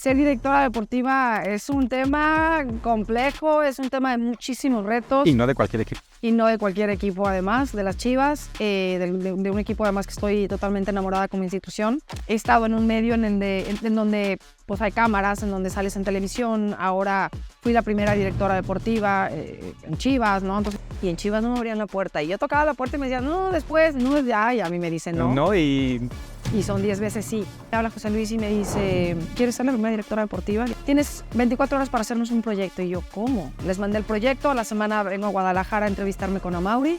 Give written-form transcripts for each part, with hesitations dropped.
Ser directora deportiva es un tema complejo, es un tema de muchísimos retos. Y no de cualquier equipo. Y no de cualquier equipo, además, de las Chivas, de un equipo además que estoy totalmente enamorada como institución. He estado en un medio en donde pues, hay cámaras, en donde sales en televisión. Ahora fui la primera directora deportiva en Chivas, ¿no? Entonces, y en Chivas no me abrían la puerta. Y yo tocaba la puerta y me decían, no, después, no, ya. Y a mí me dicen, no. No, y son 10 veces sí. Me habla José Luis y me dice, ¿quieres ser la primera directora deportiva? Tienes 24 horas para hacernos un proyecto. Y yo, ¿cómo? Les mandé el proyecto, a la semana vengo a Guadalajara a entrevistarme con Amaury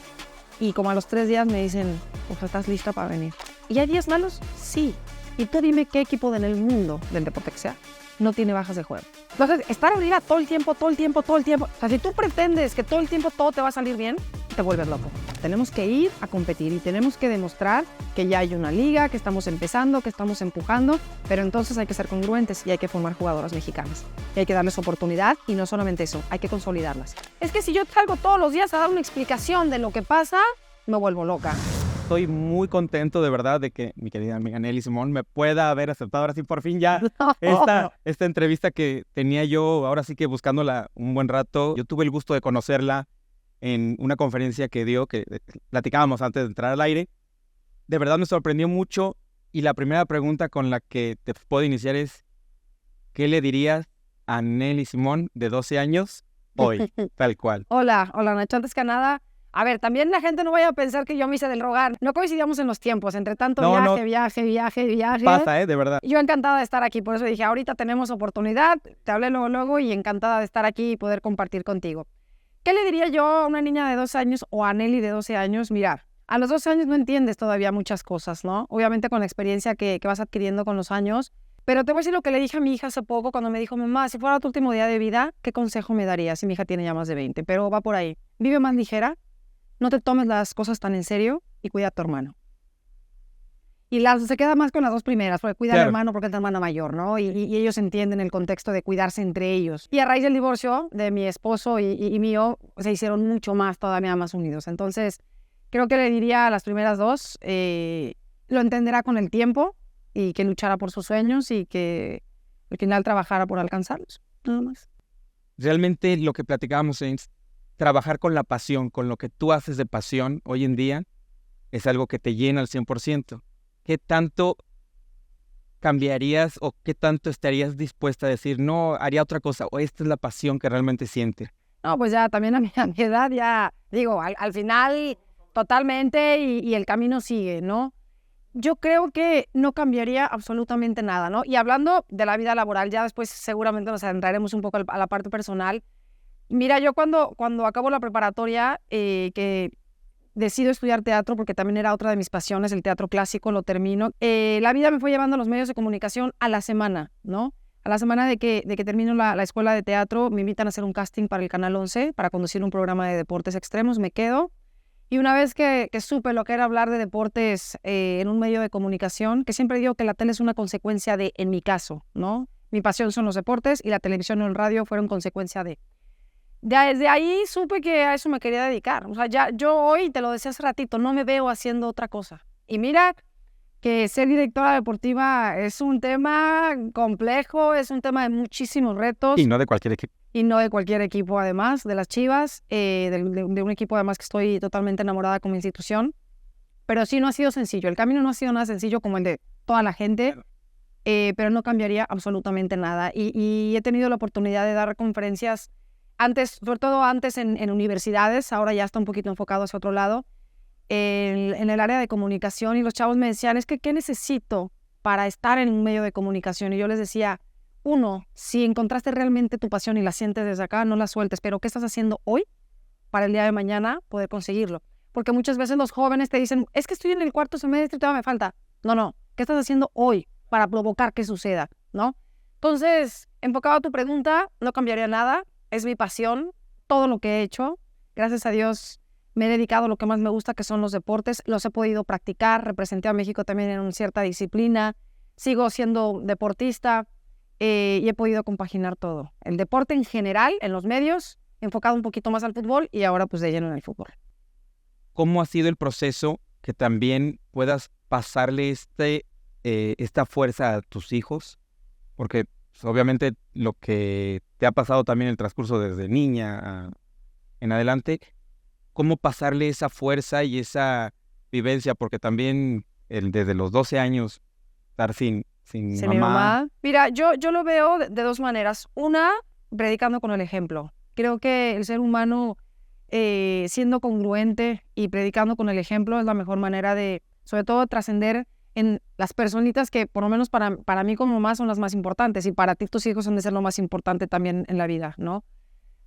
y como a los 3 días me dicen, pues estás lista para venir. ¿Y hay días malos? Sí. Y tú dime qué equipo en el mundo del deporte que sea no tiene bajas de juego. Entonces, estar arriba todo el tiempo. O sea, si tú pretendes que todo el tiempo todo te va a salir bien, te vuelves loco. Tenemos que ir a competir y tenemos que demostrar que ya hay una liga, que estamos empezando, que estamos empujando, pero entonces hay que ser congruentes y hay que formar jugadoras mexicanas. Y hay que darles oportunidad y no solamente eso, hay que consolidarlas. Es que si yo salgo todos los días a dar una explicación de lo que pasa, me vuelvo loca. estoy muy contento de verdad de que mi querida amiga Nelly Simón me pueda haber aceptado ahora sí por fin ya esta entrevista que tenía yo ahora sí que buscándola un buen rato. Yo tuve el gusto de conocerla en una conferencia que dio, que platicábamos antes de entrar al aire. De verdad me sorprendió mucho y la primera pregunta con la que te puedo iniciar es ¿qué le dirías a Nelly Simón de 12 años hoy, tal cual? Hola Nacho, antes que nada, a ver, también la gente no vaya a pensar que yo me hice del rogar. No coincidíamos en los tiempos, entre tanto viaje. Pasa, de verdad. Yo encantada de estar aquí, por eso dije, ahorita tenemos oportunidad, te hablé luego y encantada de estar aquí y poder compartir contigo. ¿Qué le diría yo a una niña de 12 años o a Nelly de 12 años? Mira, a los 12 años no entiendes todavía muchas cosas, ¿no? Obviamente con la experiencia que vas adquiriendo con los años. Pero te voy a decir lo que le dije a mi hija hace poco cuando me dijo, mamá, si fuera tu último día de vida, ¿qué consejo me darías? Y mi hija tiene ya más de 20, pero va por ahí. Vive más ligera, no te tomes las cosas tan en serio y cuida a tu hermano. Y se queda más con las dos primeras, porque cuida al hermano porque es la hermana mayor, ¿no? Y ellos entienden el contexto de cuidarse entre ellos. Y a raíz del divorcio de mi esposo y mío, se hicieron mucho más, todavía más unidos. Entonces, creo que le diría a las primeras dos, lo entenderá con el tiempo y que luchara por sus sueños y que al final trabajara por alcanzarlos, nada más. Realmente lo que platicábamos es trabajar con la pasión, con lo que tú haces de pasión hoy en día, es algo que te llena al 100%. ¿Qué tanto cambiarías o qué tanto estarías dispuesta a decir, no, haría otra cosa, o esta es la pasión que realmente sientes? No, pues ya también a mi edad, ya digo, al final totalmente y el camino sigue, ¿no? Yo creo que no cambiaría absolutamente nada, ¿no? Y hablando de la vida laboral, ya después seguramente nos adentraremos un poco a la parte personal. Mira, yo cuando acabo la preparatoria, que decido estudiar teatro, porque también era otra de mis pasiones, el teatro clásico, lo termino. La vida me fue llevando a los medios de comunicación a la semana, ¿no? A la semana de que termino la escuela de teatro, me invitan a hacer un casting para el Canal 11, para conducir un programa de deportes extremos, me quedo. Y una vez que supe lo que era hablar de deportes en un medio de comunicación, que siempre digo que la tele es una consecuencia de, en mi caso, ¿no? Mi pasión son los deportes y la televisión o el radio fueron consecuencia de. Desde ahí supe que a eso me quería dedicar. O sea, ya yo hoy, te lo decía hace ratito, no me veo haciendo otra cosa. Y mira que ser directora deportiva es un tema complejo, es un tema de muchísimos retos. Y no de cualquier equipo. Y no de cualquier equipo, además, de las Chivas, de un equipo además que estoy totalmente enamorada como institución. Pero sí no ha sido sencillo. El camino no ha sido nada sencillo como el de toda la gente, pero no cambiaría absolutamente nada. Y he tenido la oportunidad de dar conferencias antes, sobre todo antes en universidades, ahora ya está un poquito enfocado hacia otro lado, en el área de comunicación, y los chavos me decían, es que ¿qué necesito para estar en un medio de comunicación? Y yo les decía, uno, si encontraste realmente tu pasión y la sientes desde acá, no la sueltes, pero ¿qué estás haciendo hoy para el día de mañana poder conseguirlo? Porque muchas veces los jóvenes te dicen, es que estoy en el 4º semestre y todavía me falta. No, ¿qué estás haciendo hoy para provocar que suceda? ¿No? Entonces, enfocado a tu pregunta, no cambiaría nada. Es mi pasión, todo lo que he hecho. Gracias a Dios me he dedicado a lo que más me gusta, que son los deportes. Los he podido practicar, representé a México también en una cierta disciplina. Sigo siendo deportista y he podido compaginar todo. El deporte en general, en los medios, enfocado un poquito más al fútbol y ahora pues de lleno en el fútbol. ¿Cómo ha sido el proceso que también puedas pasarle esta fuerza a tus hijos? Porque pues, obviamente lo que te ha pasado también en el transcurso desde niña en adelante, ¿cómo pasarle esa fuerza y esa vivencia? Porque también desde los 12 años estar sin Sí, mamá. mi mamá. Mira, yo lo veo de dos maneras. Una, predicando con el ejemplo. Creo que el ser humano, siendo congruente y predicando con el ejemplo, es la mejor manera de, sobre todo, trascender en las personitas que, por lo menos para mí como mamá, son las más importantes. Y para ti, tus hijos han de ser lo más importante también en la vida, ¿no?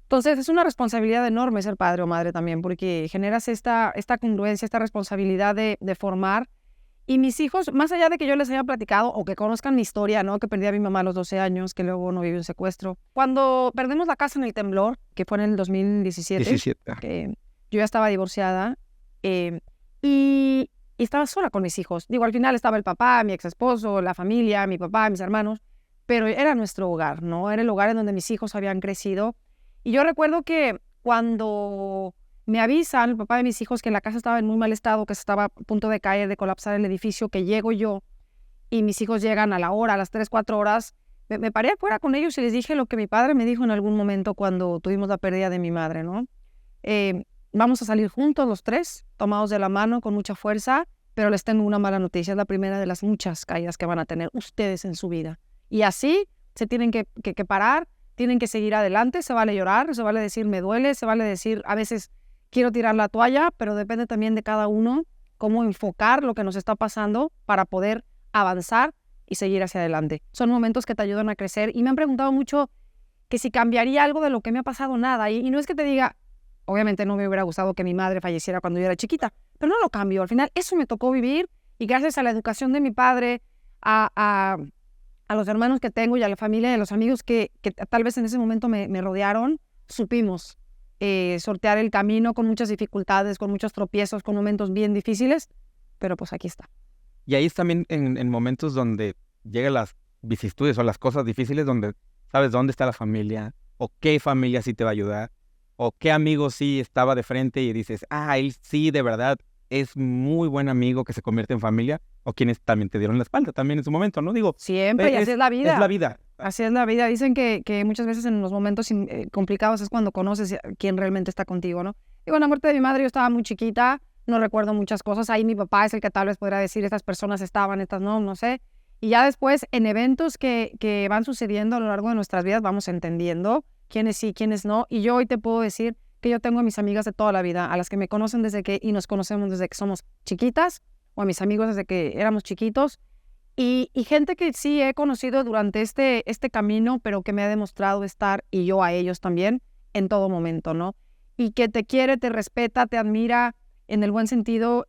Entonces, es una responsabilidad enorme ser padre o madre también, porque generas esta congruencia, esta responsabilidad de formar. Y mis hijos, más allá de que yo les haya platicado o que conozcan mi historia, ¿no? Que perdí a mi mamá a los 12 años, que luego no vivió un secuestro. Cuando perdimos la casa en el temblor, que fue en el 2017, 17. que yo ya estaba divorciada, y estaba sola con mis hijos. Digo, al final estaba el papá, mi ex esposo, la familia, mi papá, mis hermanos, pero era nuestro hogar, ¿no? Era el hogar en donde mis hijos habían crecido. Y yo recuerdo que cuando me avisan, el papá de mis hijos, que la casa estaba en muy mal estado, que se estaba a punto de caer, de colapsar el edificio, que llego yo y mis hijos llegan a la hora, a las 3, 4 horas, me paré afuera con ellos y les dije lo que mi padre me dijo en algún momento cuando tuvimos la pérdida de mi madre, ¿no? Vamos a salir juntos los tres, tomados de la mano, con mucha fuerza, pero les tengo una mala noticia, es la primera de las muchas caídas que van a tener ustedes en su vida. Y así se tienen que parar, tienen que seguir adelante, se vale llorar, se vale decir me duele, se vale decir a veces quiero tirar la toalla, pero depende también de cada uno cómo enfocar lo que nos está pasando para poder avanzar y seguir hacia adelante. Son momentos que te ayudan a crecer y me han preguntado mucho que si cambiaría algo de lo que me ha pasado, nada. Y no es que te diga, obviamente no me hubiera gustado que mi madre falleciera cuando yo era chiquita, pero no lo cambio. Al final eso me tocó vivir y gracias a la educación de mi padre, a los hermanos que tengo y a la familia y a los amigos que tal vez en ese momento me rodearon, supimos sortear el camino con muchas dificultades, con muchos tropiezos, con momentos bien difíciles, pero pues aquí está. Y ahí es también en momentos donde llegan las vicisitudes o las cosas difíciles, donde sabes dónde está la familia, o qué familia sí te va a ayudar, o qué amigo sí estaba de frente y dices, él sí de verdad es muy buen amigo que se convierte en familia, o quienes también te dieron la espalda también en su momento, ¿no? Digo, siempre, y así es la vida. Es la vida. Así es la vida. Dicen que muchas veces en los momentos complicados es cuando conoces quién realmente está contigo, ¿no? Digo, en la muerte de mi madre yo estaba muy chiquita, no recuerdo muchas cosas. Ahí mi papá es el que tal vez podrá decir, estas personas estaban, estas no sé. Y ya después, en eventos que van sucediendo a lo largo de nuestras vidas, vamos entendiendo quiénes sí, quiénes no. Y yo hoy te puedo decir que yo tengo a mis amigas de toda la vida, a las que me conocen y nos conocemos desde que somos chiquitas, o a mis amigos desde que éramos chiquitos. Y gente que sí he conocido durante este camino, pero que me ha demostrado estar, y yo a ellos también, en todo momento, ¿no? Y que te quiere, te respeta, te admira, en el buen sentido,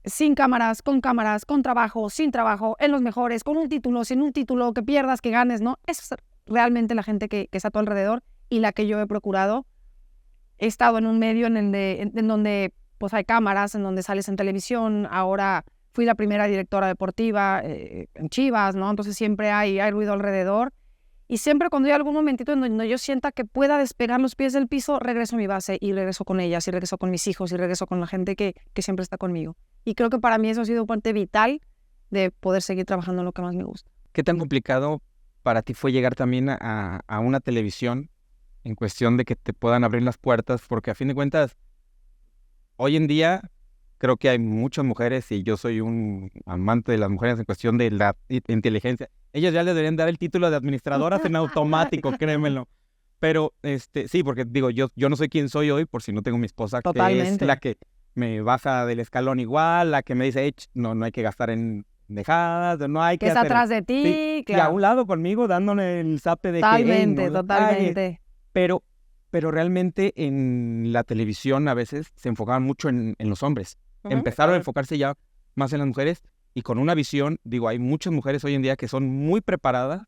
sin cámaras, con trabajo, sin trabajo, en los mejores, con un título, sin un título, que pierdas, que ganes, ¿no? Esa es realmente la gente que está a tu alrededor y la que yo he procurado. He estado en un medio en donde pues hay cámaras, en donde sales en televisión, ahora fui la primera directora deportiva en Chivas, ¿no? Entonces siempre hay ruido alrededor. Y siempre cuando hay algún momentito en donde yo sienta que pueda despegar los pies del piso, regreso a mi base y regreso con ellas, y regreso con mis hijos, y regreso con la gente que siempre está conmigo. Y creo que para mí eso ha sido parte vital de poder seguir trabajando en lo que más me gusta. ¿Qué tan complicado para ti fue llegar también a una televisión en cuestión de que te puedan abrir las puertas? Porque a fin de cuentas, hoy en día creo que hay muchas mujeres, y yo soy un amante de las mujeres en cuestión de la inteligencia. Ellas ya le deberían dar el título de administradoras en automático, créemelo. Pero sí, porque digo, yo no soy quien soy hoy por si no tengo mi esposa, Totalmente. que es la que me baja del escalón igual, la que me dice, no hay que gastar en dejadas, no hay que es hacer... atrás de ti, sí, claro. Y a un lado conmigo dándole el zape de totalmente, que... totalmente. Pero realmente en la televisión a veces se enfocaban mucho en los hombres. Empezaron a enfocarse ya más en las mujeres y con una visión, digo, hay muchas mujeres hoy en día que son muy preparadas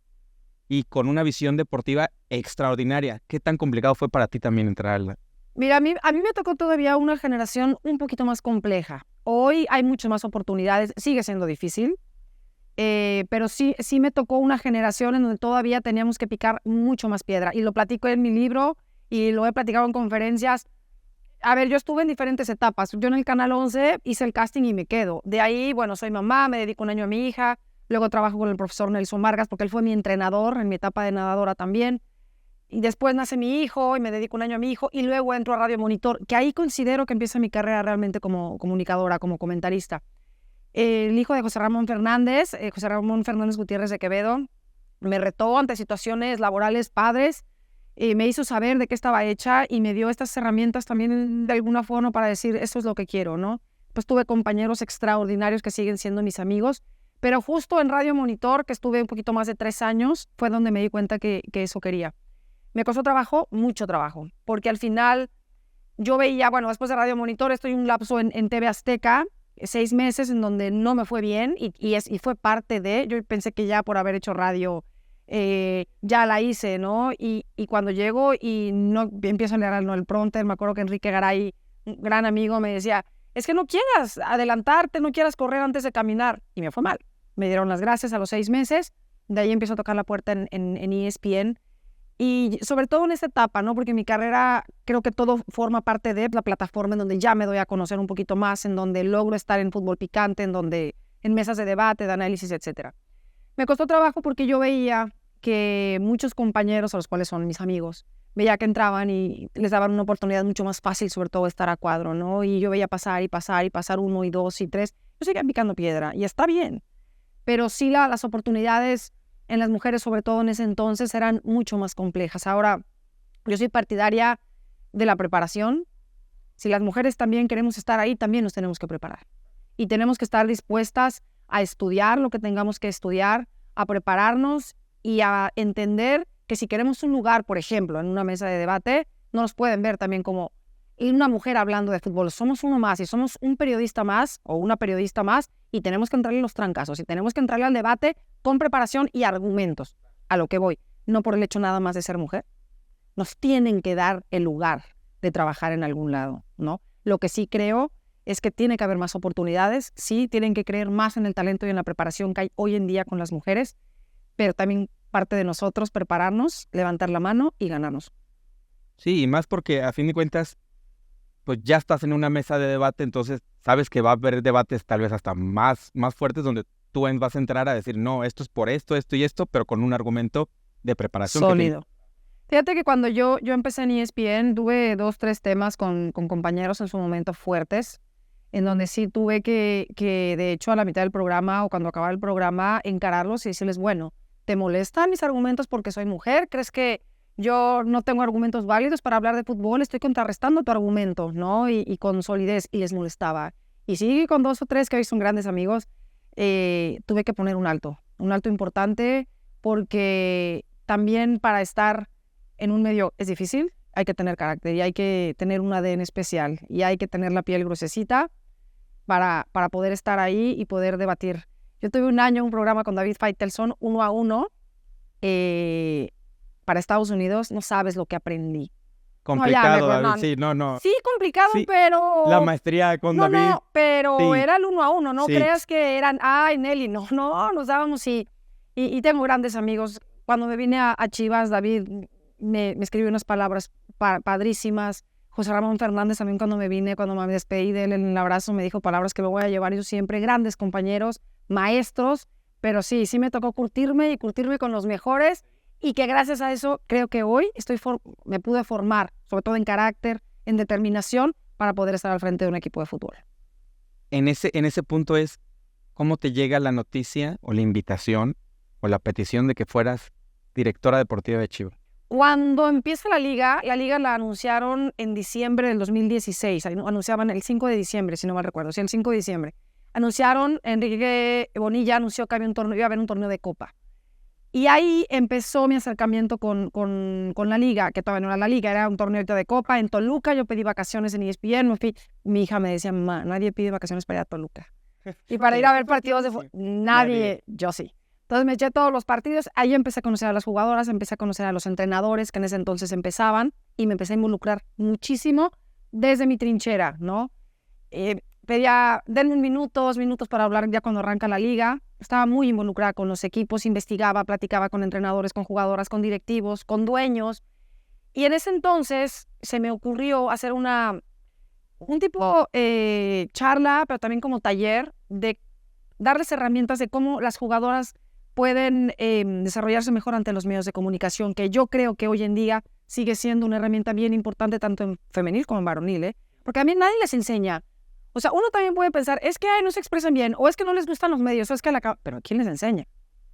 y con una visión deportiva extraordinaria. ¿Qué tan complicado fue para ti también entrar a la... Mira, a mí me tocó todavía una generación un poquito más compleja. Hoy hay muchas más oportunidades, sigue siendo difícil, pero sí me tocó una generación en donde todavía teníamos que picar mucho más piedra. Y lo platico en mi libro y lo he platicado en conferencias. A ver, yo estuve en diferentes etapas. Yo en el Canal 11 hice el casting y me quedo. De ahí, bueno, soy mamá, me dedico un año a mi hija, Luego trabajo con el profesor Nelson Vargas porque él fue mi entrenador en mi etapa de nadadora también. Y después nace mi hijo y me dedico un año a mi hijo y luego entro a Radio Monitor, que ahí considero que empieza mi carrera realmente como comunicadora, como comentarista. El hijo de José Ramón Fernández Gutiérrez de Quevedo, me retó ante situaciones laborales padres, me hizo saber de qué estaba hecha y me dio estas herramientas también de alguna forma para decir, eso es lo que quiero, ¿no? Pues tuve compañeros extraordinarios que siguen siendo mis amigos, pero justo en Radio Monitor, que estuve un poquito más de 3 años, fue donde me di cuenta que eso quería. Me costó trabajo, mucho trabajo, porque al final yo veía, bueno, después de Radio Monitor estoy un lapso en TV Azteca, 6 meses en donde no me fue bien y fue parte de, yo pensé que ya por haber hecho radio ya la hice, ¿no? Y cuando llego y no empiezo a leer el prompter, me acuerdo que Enrique Garay, un gran amigo, me decía, es que no quieras adelantarte, no quieras correr antes de caminar. Y me fue mal. Me dieron las gracias a los 6 meses, de ahí empiezo a tocar la puerta en ESPN. Y sobre todo en esta etapa, ¿no? Porque mi carrera creo que todo forma parte de la plataforma en donde ya me doy a conocer un poquito más, en donde logro estar en fútbol picante, en mesas de debate, de análisis, etc. Me costó trabajo porque yo veía que muchos compañeros, a los cuales son mis amigos, veía que entraban y les daban una oportunidad mucho más fácil, sobre todo estar a cuadro, ¿no? Y yo veía pasar y pasar y pasar 1 y 2 y 3. Yo seguía picando piedra y está bien, pero sí las oportunidades en las mujeres, sobre todo en ese entonces, eran mucho más complejas. Ahora, yo soy partidaria de la preparación. Si las mujeres también queremos estar ahí, también nos tenemos que preparar. Y tenemos que estar dispuestas a estudiar lo que tengamos que estudiar, a prepararnos y a entender que si queremos un lugar, por ejemplo, en una mesa de debate, no nos pueden ver también como una mujer hablando de fútbol. Somos uno más y somos un periodista más o una periodista más y tenemos que entrarle los trancazos y tenemos que entrarle al debate con preparación y argumentos. A lo que voy, no por el hecho nada más de ser mujer. Nos tienen que dar el lugar de trabajar en algún lado, ¿no? Lo que sí creo es que tiene que haber más oportunidades, sí, tienen que creer más en el talento y en la preparación que hay hoy en día con las mujeres, pero también parte de nosotros prepararnos, levantar la mano y ganarnos. Sí, y más porque a fin de cuentas, pues ya estás en una mesa de debate, entonces sabes que va a haber debates tal vez hasta más fuertes donde tú vas a entrar a decir, no, esto es por esto y esto, pero con un argumento de preparación. Sólido. Fíjate que cuando yo empecé en ESPN, tuve 2, 3 temas con compañeros en su momento fuertes, en donde sí tuve que de hecho a la mitad del programa o cuando acababa el programa encararlos y decirles, bueno, ¿te molestan mis argumentos porque soy mujer? ¿Crees que yo no tengo argumentos válidos para hablar de fútbol? Estoy contrarrestando tu argumento, ¿no? Y con solidez, y les molestaba. Y sí, con 2 o 3 que hoy son grandes amigos, tuve que poner un alto importante, porque también para estar en un medio es difícil, hay que tener carácter y hay que tener un ADN especial y hay que tener la piel gruesecita para poder estar ahí y poder debatir. Yo tuve un programa con David Faitelson, 1 a 1, para Estados Unidos, no sabes lo que aprendí. Complicado, David, sí, no. Sí, complicado, sí, pero... La maestría con David. No, pero sí. era el 1 a 1, no creas que eran, ay, Nelly, no, nos dábamos y tengo grandes amigos. Cuando me vine a Chivas, David me escribió unas palabras padrísimas. José Ramón Fernández también cuando me despedí de él en el abrazo, me dijo palabras que me voy a llevar yo siempre. Grandes compañeros, maestros, pero sí me tocó curtirme con los mejores y que gracias a eso creo que hoy me pude formar, sobre todo en carácter, en determinación, para poder estar al frente de un equipo de fútbol. En ese punto es cómo te llega la noticia o la invitación o la petición de que fueras directora deportiva de Chivas. Cuando empieza la liga la anunciaron en diciembre del 2016, anunciaban el 5 de diciembre, si no mal recuerdo, sí, el 5 de diciembre. Anunciaron, Enrique Bonilla anunció que iba a haber un torneo de Copa. Y ahí empezó mi acercamiento con la liga, que todavía no era la liga, era un torneo de Copa en Toluca. Yo pedí vacaciones en ESPN, mi hija me decía, mamá, nadie pide vacaciones para ir a Toluca. Y para ir a ver partidos de fútbol, nadie, yo sí. Entonces me eché todos los partidos, ahí empecé a conocer a las jugadoras, empecé a conocer a los entrenadores que en ese entonces empezaban y me empecé a involucrar muchísimo desde mi trinchera, ¿no? Pedía, denme minutos para hablar ya cuando arranca la liga. Estaba muy involucrada con los equipos, investigaba, platicaba con entrenadores, con jugadoras, con directivos, con dueños. Y en ese entonces se me ocurrió hacer un tipo charla, pero también como taller de darles herramientas de cómo las jugadoras pueden desarrollarse mejor ante los medios de comunicación, que yo creo que hoy en día sigue siendo una herramienta bien importante tanto en femenil como en varonil, ¿eh? Porque a mí nadie les enseña. O sea, uno también puede pensar, es que no se expresan bien, o es que no les gustan los medios, o es que pero ¿quién les enseña?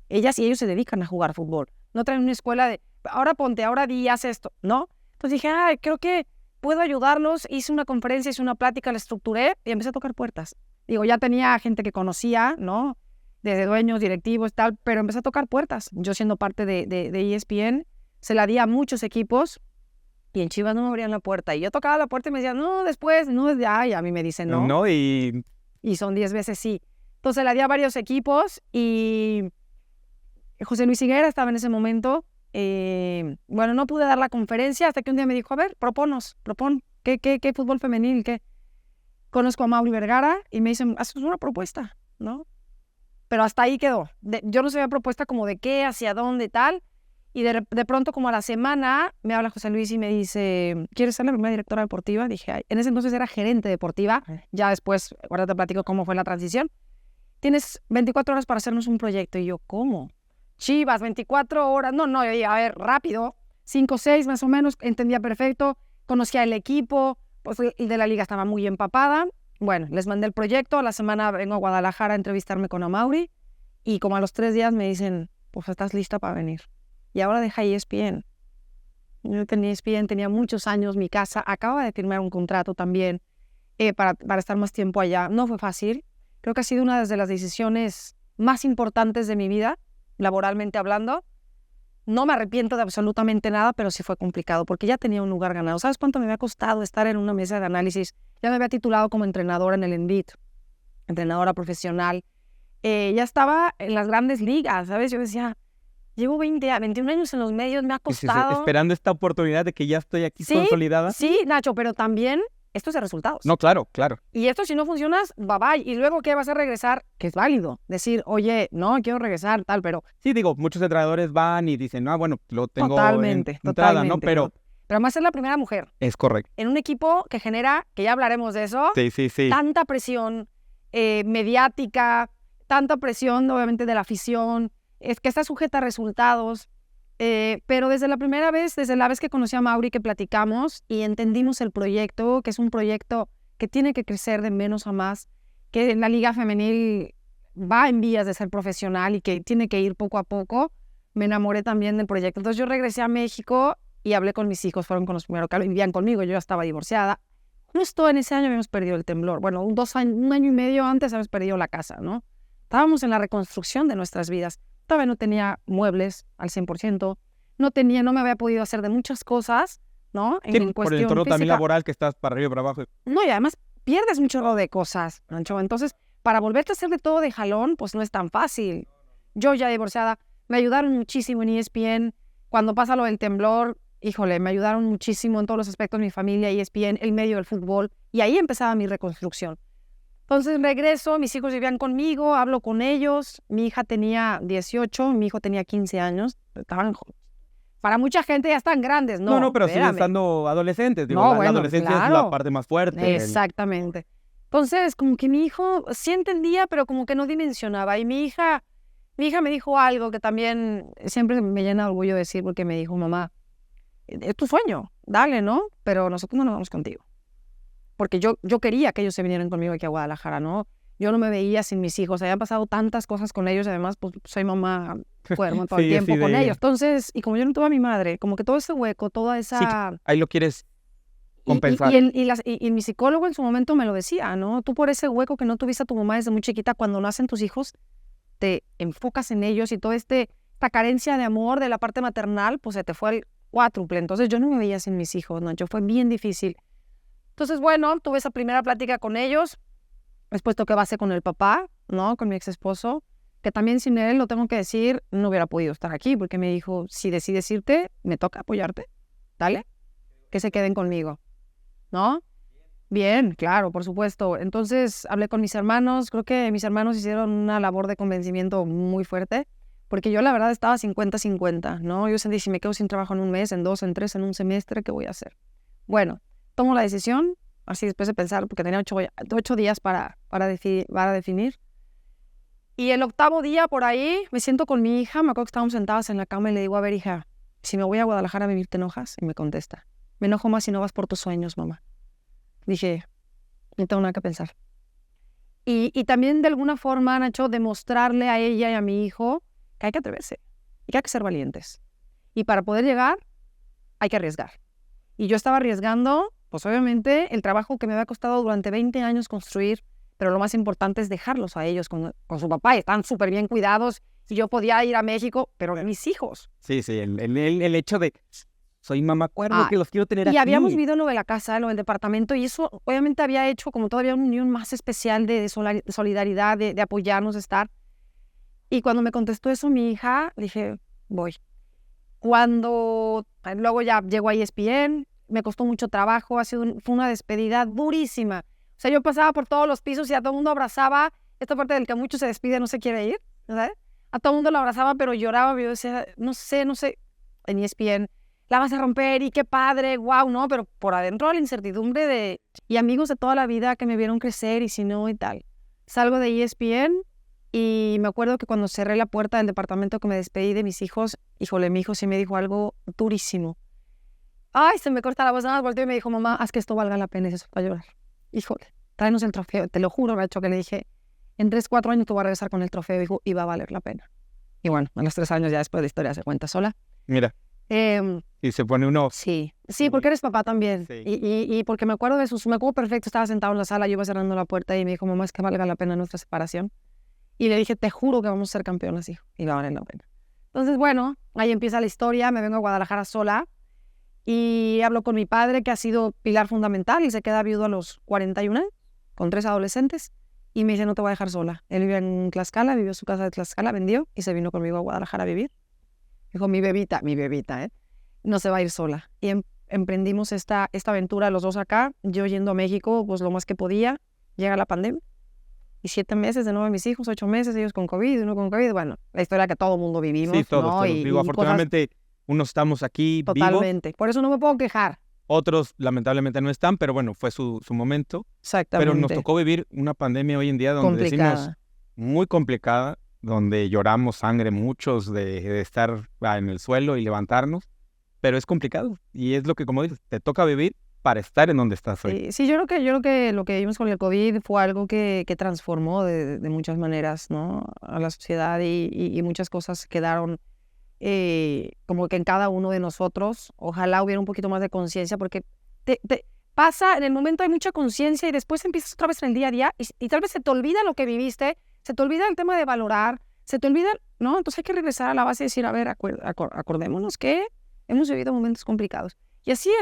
Ellas y ellos se dedican a jugar fútbol. No traen una escuela de, ahora ponte, ahora di, haz esto, ¿no? Entonces dije, creo que puedo ayudarlos. Hice una conferencia, hice una plática, la estructuré y empecé a tocar puertas. Digo, ya tenía gente que conocía, ¿no? Desde dueños, directivos, tal, pero empecé a tocar puertas. Yo siendo parte de ESPN, se la di a muchos equipos y en Chivas no me abrían la puerta. Y yo tocaba la puerta y me decían, no, después, no, desde ahí. A mí me dicen, no. No, y son 10 veces sí. Entonces la di a varios equipos y José Luis Higuera estaba en ese momento. Bueno, no pude dar la conferencia hasta que un día me dijo, a ver, propon, ¿qué fútbol femenil? ¿Qué? Conozco a Mauri Vergara y me dicen, haz una propuesta, ¿no? Pero hasta ahí quedó. Yo no sabía propuesta como de qué, hacia dónde, tal. Y de pronto, como a la semana, me habla José Luis y me dice, ¿quieres ser la primera directora deportiva? Dije, ay. En ese entonces era gerente deportiva. Ya después, ahora te platico cómo fue la transición. Tienes 24 horas para hacernos un proyecto. Y yo, ¿cómo? Chivas, 24 horas. No, yo dije, a ver, rápido. 5 o 6 más o menos. Entendía perfecto. Conocía el equipo. Pues el de la liga estaba muy empapada. Bueno, les mandé el proyecto. A la semana vengo a Guadalajara a entrevistarme con Amaury. Y como a los 3 días me dicen, pues estás lista para venir. Y ahora deja ESPN. Yo tenía ESPN, tenía muchos años, mi casa. Acaba de firmar un contrato también para estar más tiempo allá. No fue fácil. Creo que ha sido una de las decisiones más importantes de mi vida, laboralmente hablando. No me arrepiento de absolutamente nada, pero sí fue complicado porque ya tenía un lugar ganado. ¿Sabes cuánto me había costado estar en una mesa de análisis? Ya me había titulado como entrenadora en el ENVIT, entrenadora profesional. Ya estaba en las grandes ligas, ¿sabes? Yo decía, llevo 21 años en los medios, me ha costado. Sí, esperando esta oportunidad de que ya estoy aquí consolidada. Sí, Nacho, pero también esto es de resultados. No, claro. Y esto, si no funcionas, bye. Y luego, ¿qué vas a regresar? Que es válido. Decir, oye, no, quiero regresar, tal, pero... Sí, digo, muchos entrenadores van y dicen, bueno, lo tengo totalmente, entrada, ¿no? Pero además es la primera mujer. Es correcto. En un equipo que genera, que ya hablaremos de eso, sí. Tanta presión mediática, tanta presión, obviamente, de la afición, es que está sujeta a resultados. Pero desde la primera vez, desde la vez que conocí a Mauri, que platicamos y entendimos el proyecto, que es un proyecto que tiene que crecer de menos a más, que la liga femenil va en vías de ser profesional y que tiene que ir poco a poco, me enamoré también del proyecto. Entonces yo regresé a México y hablé con mis hijos, fueron con los primeros que vivían conmigo, yo ya estaba divorciada. Justo en ese año habíamos perdido el temblor. Bueno, un año y medio antes habíamos perdido la casa, ¿no? Estábamos en la reconstrucción de nuestras vidas. Todavía no tenía muebles al 100%, no me había podido hacer de muchas cosas, ¿no? En por el entorno también laboral que estás para arriba y para abajo. No, y además pierdes un chorro de cosas, Nacho. Entonces, para volverte a hacer de todo de jalón, pues no es tan fácil. Yo ya divorciada, me ayudaron muchísimo en ESPN. Cuando pasa lo del temblor, híjole, me ayudaron muchísimo en todos los aspectos, mi familia, ESPN, el medio del fútbol, y ahí empezaba mi reconstrucción. Entonces regreso, mis hijos vivían conmigo, hablo con ellos, mi hija tenía 18, mi hijo tenía 15 años, estaban, para mucha gente ya están grandes, ¿no? No, pero siguen estando adolescentes, digo, la adolescencia es la parte más fuerte. Exactamente. Entonces, como que mi hijo sí entendía, pero como que no dimensionaba, y mi hija me dijo algo que también siempre me llena de orgullo decir, porque me dijo, mamá, es tu sueño, dale, ¿no? Pero nosotros no nos vamos contigo. Porque yo quería que ellos se vinieran conmigo aquí a Guadalajara, ¿no? Yo no me veía sin mis hijos, habían pasado tantas cosas con ellos, además, pues soy mamá, duermo todo el tiempo con ellos. Entonces, y como yo no tuve a mi madre, como que todo ese hueco, toda esa... Sí, ahí lo quieres compensar. Y mi psicólogo en su momento me lo decía, ¿no? Tú por ese hueco que no tuviste a tu mamá desde muy chiquita, cuando nacen tus hijos, te enfocas en ellos y toda esta carencia de amor de la parte maternal, pues se te fue al cuádruple. Entonces yo no me veía sin mis hijos, ¿no? Fue bien difícil. Entonces, bueno, tuve esa primera plática con ellos, después toqué base con el papá, ¿no? Con mi ex esposo, que también sin él, lo tengo que decir, no hubiera podido estar aquí, porque me dijo, si decides irte, me toca apoyarte, dale, que se queden conmigo, ¿no? Bien, claro, por supuesto. Entonces, hablé con mis hermanos, creo que mis hermanos hicieron una labor de convencimiento muy fuerte, porque yo la verdad estaba 50-50, ¿no? Yo sentí, si me quedo sin trabajo en un mes, en 2, en 3, en un semestre, ¿qué voy a hacer? Bueno, tomo la decisión, así después de pensar, porque tenía 8 días para definir. Y el 8º día por ahí me siento con mi hija, me acuerdo que estábamos sentadas en la cama y le digo, a ver, hija, si me voy a Guadalajara a vivir, ¿te enojas? Y me contesta, me enojo más si no vas por tus sueños, mamá. Dije, no tengo nada que pensar. Y también de alguna forma, Nacho, demostrarle a ella y a mi hijo que hay que atreverse y que hay que ser valientes. Y para poder llegar, hay que arriesgar. Y yo estaba arriesgando, pues obviamente, el trabajo que me había costado durante 20 años construir, pero lo más importante es dejarlos a ellos con su papá. Y están súper bien cuidados. Y yo podía ir a México, pero mis hijos. Sí, el hecho de... Soy mamacuerdo que los quiero tener aquí. Y habíamos vivido lo de la casa, lo del departamento, y eso obviamente había hecho como todavía una unión más especial de solidaridad, de apoyarnos, de estar. Y cuando me contestó eso mi hija, dije, voy. Luego ya llegó a ESPN, me costó mucho trabajo, fue una despedida durísima. O sea, yo pasaba por todos los pisos y a todo el mundo abrazaba, esta parte del que mucho se despide, no se quiere ir, ¿sabes? A todo el mundo lo abrazaba, pero lloraba, yo decía, no sé, en ESPN, la vas a romper y qué padre, wow, ¿no? Pero por adentro la incertidumbre y amigos de toda la vida que me vieron crecer y si no y tal. Salgo de ESPN y me acuerdo que cuando cerré la puerta del departamento que me despedí de mis hijos, híjole, mi hijo sí me dijo algo durísimo. Ay, se me corta la voz, nada más volteó y me dijo, mamá, haz que esto valga la pena, y eso para llorar. Híjole, tráenos el trofeo, te lo juro, Nacho, que le dije, en 3, 4 años tú vas a regresar con el trofeo, hijo, y va a valer la pena. Y bueno, a los 3 años ya después la historia se cuenta sola. Mira. Y se pone uno... Sí, porque eres papá también. Sí. Y porque me acuerdo me acuerdo perfecto, estaba sentado en la sala, yo iba cerrando la puerta y me dijo, mamá, es que valga la pena nuestra separación. Y le dije, te juro que vamos a ser campeones, hijo, y va a valer la pena. Entonces, bueno, ahí empieza la historia, me vengo a Guadalajara sola y hablo con mi padre, que ha sido pilar fundamental, y se queda viudo a los 41 años, con 3 adolescentes, y me dice, no te voy a dejar sola. Él vive en Tlaxcala, vivió su casa de Tlaxcala, vendió, y se vino conmigo a Guadalajara a vivir. Dijo, mi bebita, no se va a ir sola. Y emprendimos esta aventura los dos acá, yo yendo a México, pues lo más que podía. Llega la pandemia, y 7 meses de nuevo mis hijos, 8 meses, ellos con COVID, uno con COVID. Bueno, la historia que todo mundo vivimos, sí, todos, ¿no? todos. Digo, afortunadamente, unos estamos aquí totalmente. vivos. Por eso no me puedo quejar. Otros, lamentablemente, no están, pero bueno, fue su momento. Exactamente. Pero nos tocó vivir una pandemia hoy en día donde decimos muy complicada, donde lloramos sangre muchos de estar en el suelo y levantarnos, pero es complicado. Y es lo que, como dices, te toca vivir para estar en donde estás hoy. Sí, yo creo que lo que vimos con el COVID fue algo que transformó de muchas maneras, ¿no? A la sociedad y muchas cosas quedaron como que en cada uno de nosotros. Ojalá hubiera un poquito más de conciencia, porque te pasa, en el momento hay mucha conciencia y después empiezas otra vez en el día a día y tal vez se te olvida lo que viviste, se te olvida el tema de valorar, se te olvida, ¿no? Entonces hay que regresar a la base y decir, a ver, acordémonos que hemos vivido momentos complicados. Y así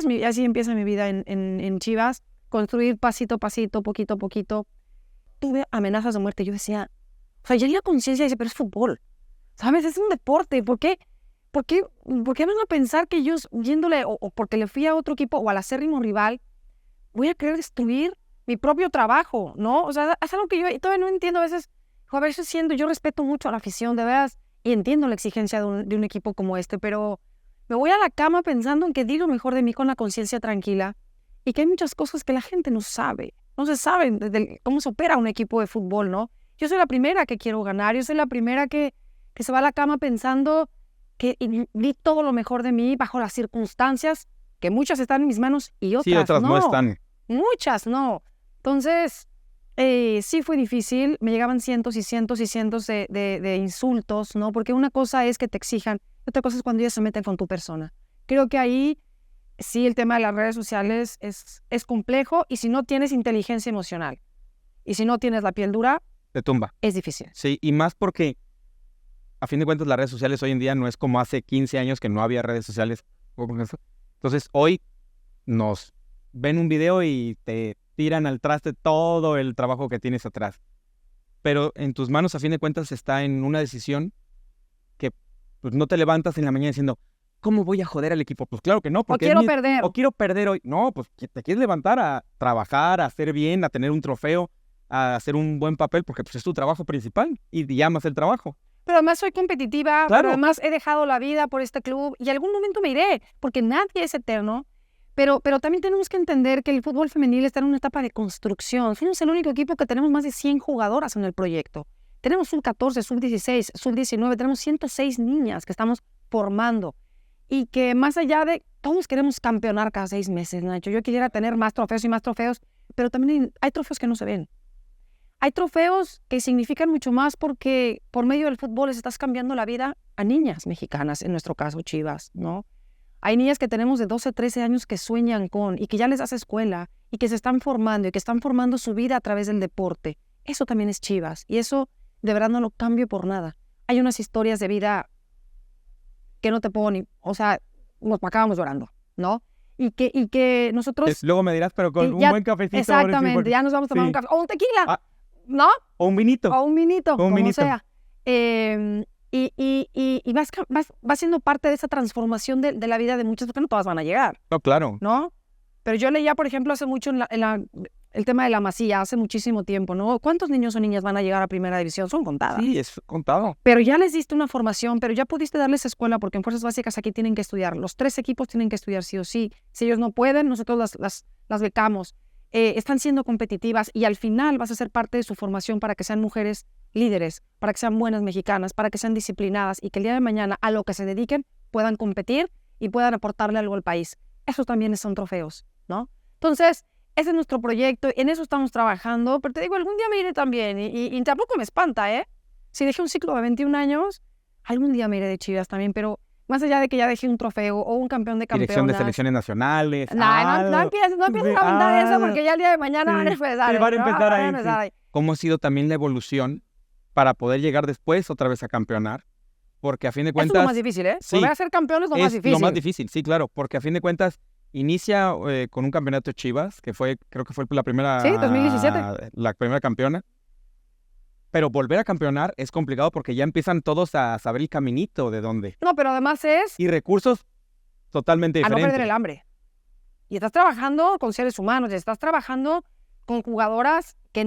empieza mi vida en Chivas, construir pasito a pasito, poquito a poquito. Tuve amenazas de muerte. Yo decía, o sea, ya la conciencia dice, pero es fútbol, ¿sabes? Es un deporte. ¿Por qué van a pensar que yo yéndole o porque le fui a otro equipo o al acérrimo rival, voy a querer destruir mi propio trabajo, ¿no? O sea, es algo que yo todavía no entiendo a veces. A veces yo respeto mucho a la afición, de veras, y entiendo la exigencia de un equipo como este, pero me voy a la cama pensando en que di lo mejor de mí con la conciencia tranquila y que hay muchas cosas que la gente no sabe. No se sabe cómo se opera un equipo de fútbol, ¿no? Yo soy la primera que quiero ganar, yo soy la primera que se va a la cama pensando que di todo lo mejor de mí bajo las circunstancias, que muchas están en mis manos y otras no están. Muchas no. Entonces, sí fue difícil, me llegaban cientos y cientos y cientos de insultos, ¿no? Porque una cosa es que te exijan, otra cosa es cuando ellos se meten con tu persona. Creo que ahí sí el tema de las redes sociales es complejo, y si no tienes inteligencia emocional y si no tienes la piel dura, te tumba. Es difícil. Sí, y más porque a fin de cuentas las redes sociales hoy en día no es como hace 15 años que no había redes sociales. Entonces hoy nos ven un video y te tiran al traste todo el trabajo que tienes atrás. Pero en tus manos, a fin de cuentas, está en una decisión que pues, no te levantas en la mañana diciendo, ¿cómo voy a joder al equipo? Pues claro que no. Porque o quiero perder hoy. No, pues te quieres levantar a trabajar, a hacer bien, a tener un trofeo, a hacer un buen papel, porque pues, es tu trabajo principal y amas el trabajo. Pero además soy competitiva, claro. Pero además he dejado la vida por este club y algún momento me iré, porque nadie es eterno. Pero también tenemos que entender que el fútbol femenil está en una etapa de construcción. Somos el único equipo que tenemos más de 100 jugadoras en el proyecto. Tenemos sub-14, sub-16, sub-19, tenemos 106 niñas que estamos formando. Y que más allá de, todos queremos campeonar cada 6 meses, Nacho. Yo quisiera tener más trofeos y más trofeos, pero también hay trofeos que no se ven. Hay trofeos que significan mucho más porque por medio del fútbol les estás cambiando la vida a niñas mexicanas, en nuestro caso Chivas, ¿no? Hay niñas que tenemos de 12, 13 años que sueñan con y que ya les das escuela y que se están formando y que están formando su vida a través del deporte. Eso también es Chivas y eso de verdad no lo cambio por nada. Hay unas historias de vida que no te puedo ni... O sea, nos acabamos llorando, ¿no? Y que nosotros... Luego me dirás, pero con un buen cafecito. Exactamente, ya nos vamos a tomar un café. O un tequila, ¿no? O un vinito. O un vinito, como vinito. sea. Y vas siendo parte de esa transformación de la vida de muchas, porque no todas van a llegar. No, claro. ¿No? Pero yo leía, por ejemplo, hace mucho el tema de la Masía, hace muchísimo tiempo, ¿no? ¿Cuántos niños o niñas van a llegar a primera división? Son contadas. Sí, es contado. Pero ya les diste una formación, pero ya pudiste darles escuela, porque en Fuerzas Básicas aquí tienen que estudiar. Los 3 equipos tienen que estudiar sí o sí. Si ellos no pueden, nosotros las becamos. Están siendo competitivas y al final vas a ser parte de su formación para que sean mujeres líderes, para que sean buenas mexicanas, para que sean disciplinadas y que el día de mañana a lo que se dediquen puedan competir y puedan aportarle algo al país. Esos también son trofeos, ¿no? Entonces, ese es nuestro proyecto, en eso estamos trabajando, pero te digo, algún día me iré también y tampoco me espanta, ¿eh? Si dejé un ciclo de 21 años, algún día me iré de Chivas también, pero más allá de que ya dejé un trofeo o un campeón de campeonas. Dirección de selecciones nacionales. No empieces a aventar eso porque ya el día de mañana van a empezar. Van a empezar ahí. ¿Cómo ha sido también la evolución para poder llegar después otra vez a campeonar? Porque a fin de cuentas... Es lo más difícil, ¿eh? Sí, volver a ser campeón es lo más difícil. Lo más difícil, sí, claro. Porque a fin de cuentas inicia con un campeonato de Chivas, que creo que fue la primera... Sí, 2017. La primera campeona. Pero volver a campeonar es complicado porque ya empiezan todos a saber el caminito de dónde. No, pero además es... Y recursos totalmente diferentes. A no perder el hambre. Y estás trabajando con seres humanos, y estás trabajando con jugadoras que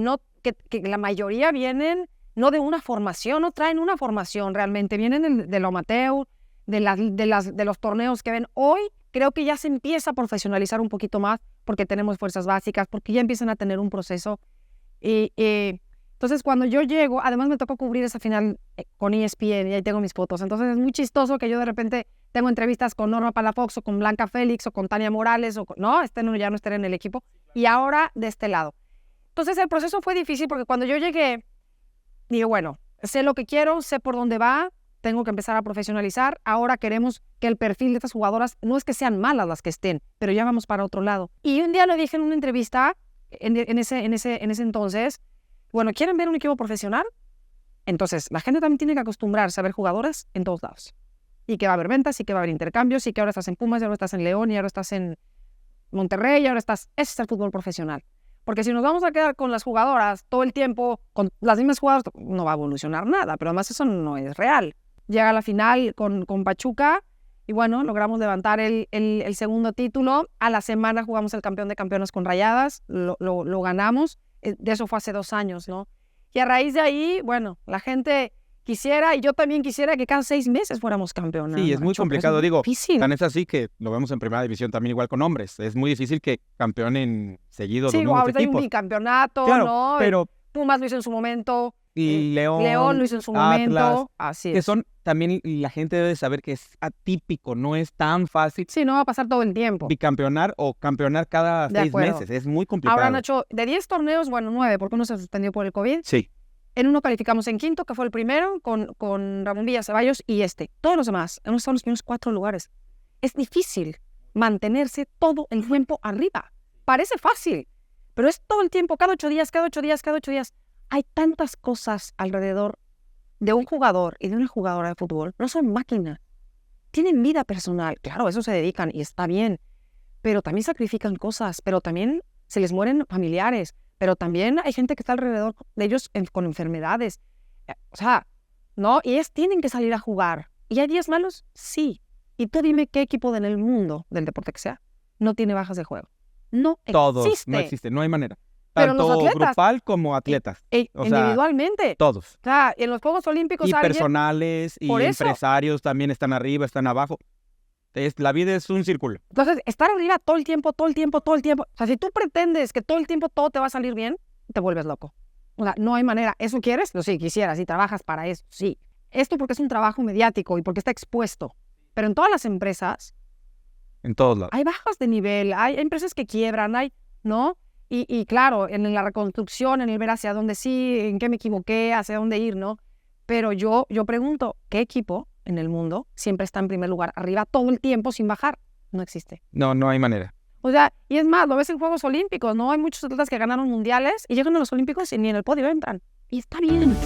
la mayoría vienen no de una formación, no traen una formación realmente, vienen de lo amateur, de los torneos que ven. Hoy creo que ya se empieza a profesionalizar un poquito más porque tenemos Fuerzas Básicas, porque ya empiezan a tener un proceso. Entonces, cuando yo llego, además me tocó cubrir esa final con ESPN y ahí tengo mis fotos. Entonces, es muy chistoso que yo de repente tengo entrevistas con Norma Palafox o con Blanca Félix o con Tania Morales ya no estaré en el equipo. Y ahora de este lado. Entonces, el proceso fue difícil porque cuando yo llegué, digo, bueno, sé lo que quiero, sé por dónde va, tengo que empezar a profesionalizar. Ahora queremos que el perfil de estas jugadoras, no es que sean malas las que estén, pero ya vamos para otro lado. Y un día le dije en una entrevista, en ese entonces, bueno, ¿quieren ver un equipo profesional? Entonces, la gente también tiene que acostumbrarse a ver jugadoras en todos lados. Y que va a haber ventas, y que va a haber intercambios, y que ahora estás en Pumas, y ahora estás en León, y ahora estás en Monterrey, y ahora estás... Ese es el fútbol profesional. Porque si nos vamos a quedar con las jugadoras todo el tiempo, con las mismas jugadoras, no va a evolucionar nada. Pero además eso no es real. Llega a la final con Pachuca, y bueno, logramos levantar el segundo título. A la semana jugamos el campeón de campeones con Rayadas, lo ganamos. De eso fue hace 2 años, ¿no? Y a raíz de ahí, bueno, la gente quisiera, y yo también quisiera que cada 6 meses fuéramos campeones. Sí, es muy complicado, digo, difícil. Tan es así que lo vemos en primera división también igual con hombres. Es muy difícil que campeonen seguidos los mismos ahorita equipos. Hay un bicampeonato, claro, ¿no? Pero Pumas lo hizo en su momento. Y León lo hizo en su momento. Así es. Que son, también la gente debe saber que es atípico, no es tan fácil. Sí, no va a pasar todo el tiempo. Bicampeonar o campeonar cada 6 meses, es muy complicado. Ahora, Nacho, de 10 torneos, bueno, 9, porque uno se suspendió por el COVID. Sí. En uno calificamos en quinto, que fue el primero, con Ramón Villaceballos, y todos los demás, hemos estado en los primeros 4 lugares. Es difícil mantenerse todo el tiempo arriba. Parece fácil, pero es todo el tiempo, cada 8 días. Hay tantas cosas alrededor de un jugador y de una jugadora de fútbol. No son máquinas. Tienen vida personal. Claro, eso se dedican y está bien. Pero también sacrifican cosas. Pero también se les mueren familiares. Pero también hay gente que está alrededor de ellos con enfermedades. O sea, ¿no? Y ellos tienen que salir a jugar. ¿Y hay días malos? Sí. Y tú dime qué equipo en el mundo, del deporte que sea, no tiene bajas de juego. No Todos, existe. no existe, no hay manera. Pero Tanto los atletas, grupal como atletas. O individualmente. Sea, todos. O sea, en los Juegos Olímpicos... Y personales, y empresarios también están arriba, están abajo. La vida es un círculo. Entonces, estar arriba todo el tiempo. O sea, si tú pretendes que todo el tiempo todo te va a salir bien, te vuelves loco. O sea, no hay manera. ¿Eso quieres? Pues sí, quisieras. Si trabajas para eso, sí. Esto porque es un trabajo mediático y porque está expuesto. Pero en todas las empresas En todos lados. hay bajas de nivel, hay empresas que quiebran, ¿no? Y claro, en la reconstrucción, en el ver hacia dónde sí, en qué me equivoqué, hacia dónde ir, ¿no? Pero yo pregunto, ¿qué equipo en el mundo siempre está en primer lugar, arriba todo el tiempo sin bajar? No existe. No hay manera. O sea, y es más, lo ves en Juegos Olímpicos, ¿no? Hay muchos atletas que ganaron mundiales y llegan a los Olímpicos y ni en el podio entran. Y está bien.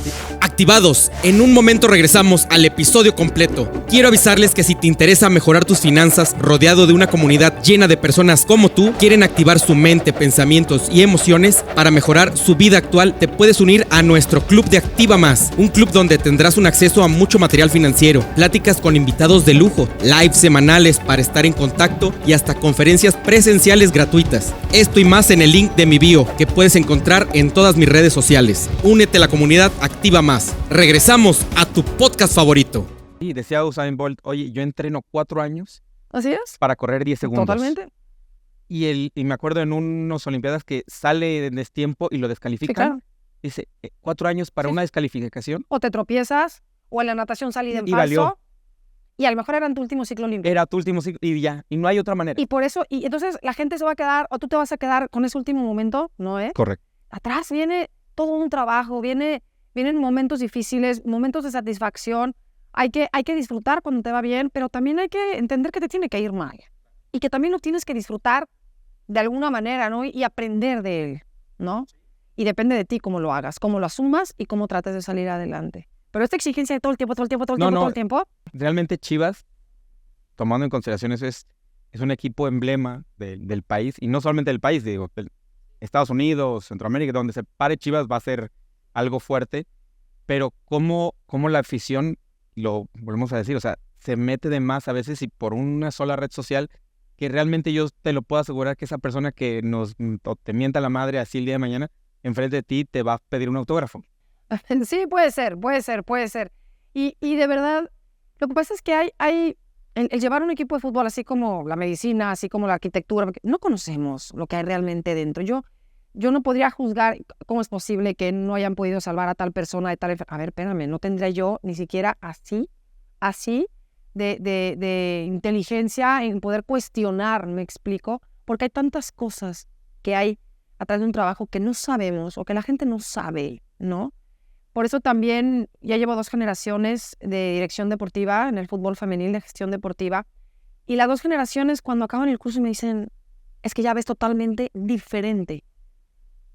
Activados, en un momento regresamos al episodio completo. Quiero avisarles que si te interesa mejorar tus finanzas rodeado de una comunidad llena de personas como tú, quieren activar su mente, pensamientos y emociones para mejorar su vida actual, te puedes unir a nuestro club de Activa Más, un club donde tendrás un acceso a mucho material financiero, pláticas con invitados de lujo, lives semanales para estar en contacto y hasta conferencias presenciales gratuitas. Esto y más en el link de mi bio que puedes encontrar en todas mis redes sociales. Únete a la comunidad Activa Más. Regresamos a tu podcast favorito. Y decía Usain Bolt, oye, yo entreno 4 años ¿Así es? para correr 10 segundos. Totalmente. Y me acuerdo en unas Olimpiadas que sale en destiempo y lo descalifican. Sí, claro. Dice, 4 años para una descalificación. O te tropiezas, o en la natación salí de en Y falso. valió. Y a lo mejor era en tu último ciclo olímpico. Era tu último ciclo y ya. Y no hay otra manera. Y por eso, y entonces la gente se va a quedar, o tú te vas a quedar con ese último momento, ¿no? Correcto. Atrás viene todo un trabajo, vienen momentos difíciles, momentos de satisfacción. Hay que disfrutar cuando te va bien, pero también hay que entender que te tiene que ir mal. Y que también lo tienes que disfrutar de alguna manera, ¿no? Y aprender de él, ¿no? Y depende de ti cómo lo hagas, cómo lo asumas y cómo trates de salir adelante. Pero esta exigencia de todo el tiempo, Realmente Chivas, tomando en consideración eso, es un equipo emblema del país, y no solamente del país, digo, Estados Unidos, Centroamérica, donde se pare Chivas va a ser algo fuerte, pero cómo la afición, lo volvemos a decir, o sea, se mete de más a veces y por una sola red social, que realmente yo te lo puedo asegurar que esa persona que te mienta la madre así el día de mañana, enfrente de ti te va a pedir un autógrafo. Sí, puede ser. Y de verdad, lo que pasa es que hay el llevar un equipo de fútbol, así como la medicina, así como la arquitectura, no conocemos lo que hay realmente dentro. Yo no podría juzgar cómo es posible que no hayan podido salvar a tal persona de tal... A ver, espérame, no tendría yo ni siquiera así de inteligencia en poder cuestionar, ¿me explico? Porque hay tantas cosas que hay atrás de un trabajo que no sabemos o que la gente no sabe, ¿no? Por eso también ya llevo 2 generaciones de dirección deportiva en el fútbol femenil, de gestión deportiva. Y las 2 generaciones cuando acaban el curso me dicen, es que ya ves totalmente diferente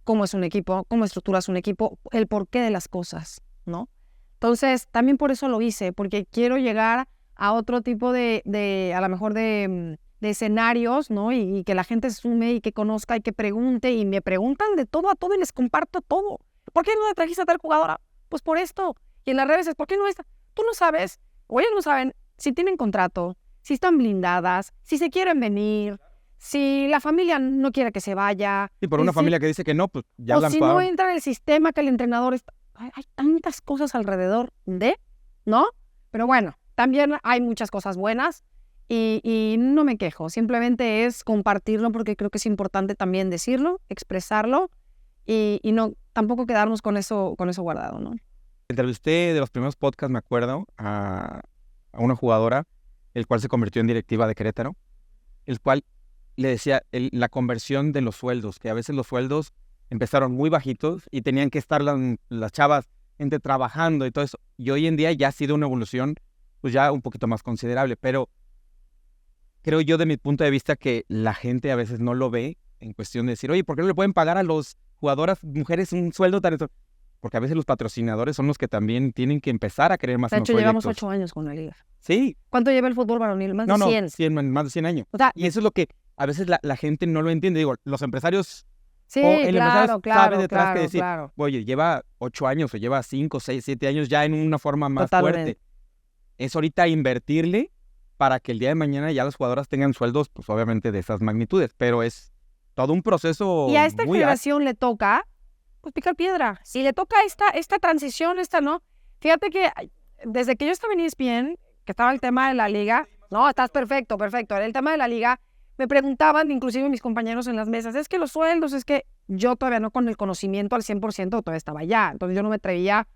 cómo es un equipo, cómo estructuras un equipo, el porqué de las cosas, ¿no? Entonces, también por eso lo hice, porque quiero llegar a otro tipo a lo mejor de escenarios, ¿no? Y que la gente sume y que conozca y que pregunte, y me preguntan de todo a todo y les comparto todo. ¿Por qué no le trajiste a tal jugadora? Pues por esto. Y en las redes es, ¿por qué no esta? Tú no sabes, o ellos no saben, si tienen contrato, si están blindadas, si se quieren venir, si la familia no quiere que se vaya. Y por una familia que dice que no, pues ya la han si pagado. no entra en el sistema que el entrenador está... Hay tantas cosas alrededor ¿no? Pero bueno, también hay muchas cosas buenas y no me quejo. Simplemente es compartirlo porque creo que es importante también decirlo, expresarlo y no tampoco quedarnos con eso guardado, ¿no? Entrevisté de los primeros podcasts, me acuerdo, a una jugadora, el cual se convirtió en directiva de Querétaro, el cual le decía la conversión de los sueldos, que a veces los sueldos empezaron muy bajitos y tenían que estar las chavas entre trabajando y todo eso. Y hoy en día ya ha sido una evolución pues ya un poquito más considerable, pero creo yo de mi punto de vista que la gente a veces no lo ve en cuestión de decir, oye, ¿por qué no le pueden pagar a los jugadoras mujeres un sueldo tan alto? Porque a veces los patrocinadores son los que también tienen que empezar a querer más en los proyectos. De hecho, llevamos 8 años con la liga. Sí. ¿Cuánto lleva el fútbol varonil? Más de 100. Más de 100 años. O sea, y eso es lo que a veces la gente no lo entiende. Digo, los empresarios... Sí, el claro, sabe detrás que decir, claro. Oye, lleva 8 años o lleva 5, 6, 7 años ya en una forma más Totalmente. fuerte. Es ahorita invertirle para que el día de mañana ya las jugadoras tengan sueldos, pues obviamente de esas magnitudes, pero es todo un proceso. Y a esta generación le toca, pues picar piedra. Si le toca esta transición, ¿no? Fíjate que desde que yo estaba en ESPN, que estaba el tema de la liga, no, estás perfecto, era el tema de la liga, me preguntaban, inclusive mis compañeros en las mesas, es que los sueldos, es que yo todavía no con el conocimiento al 100%, todavía estaba allá. Entonces yo no me atrevía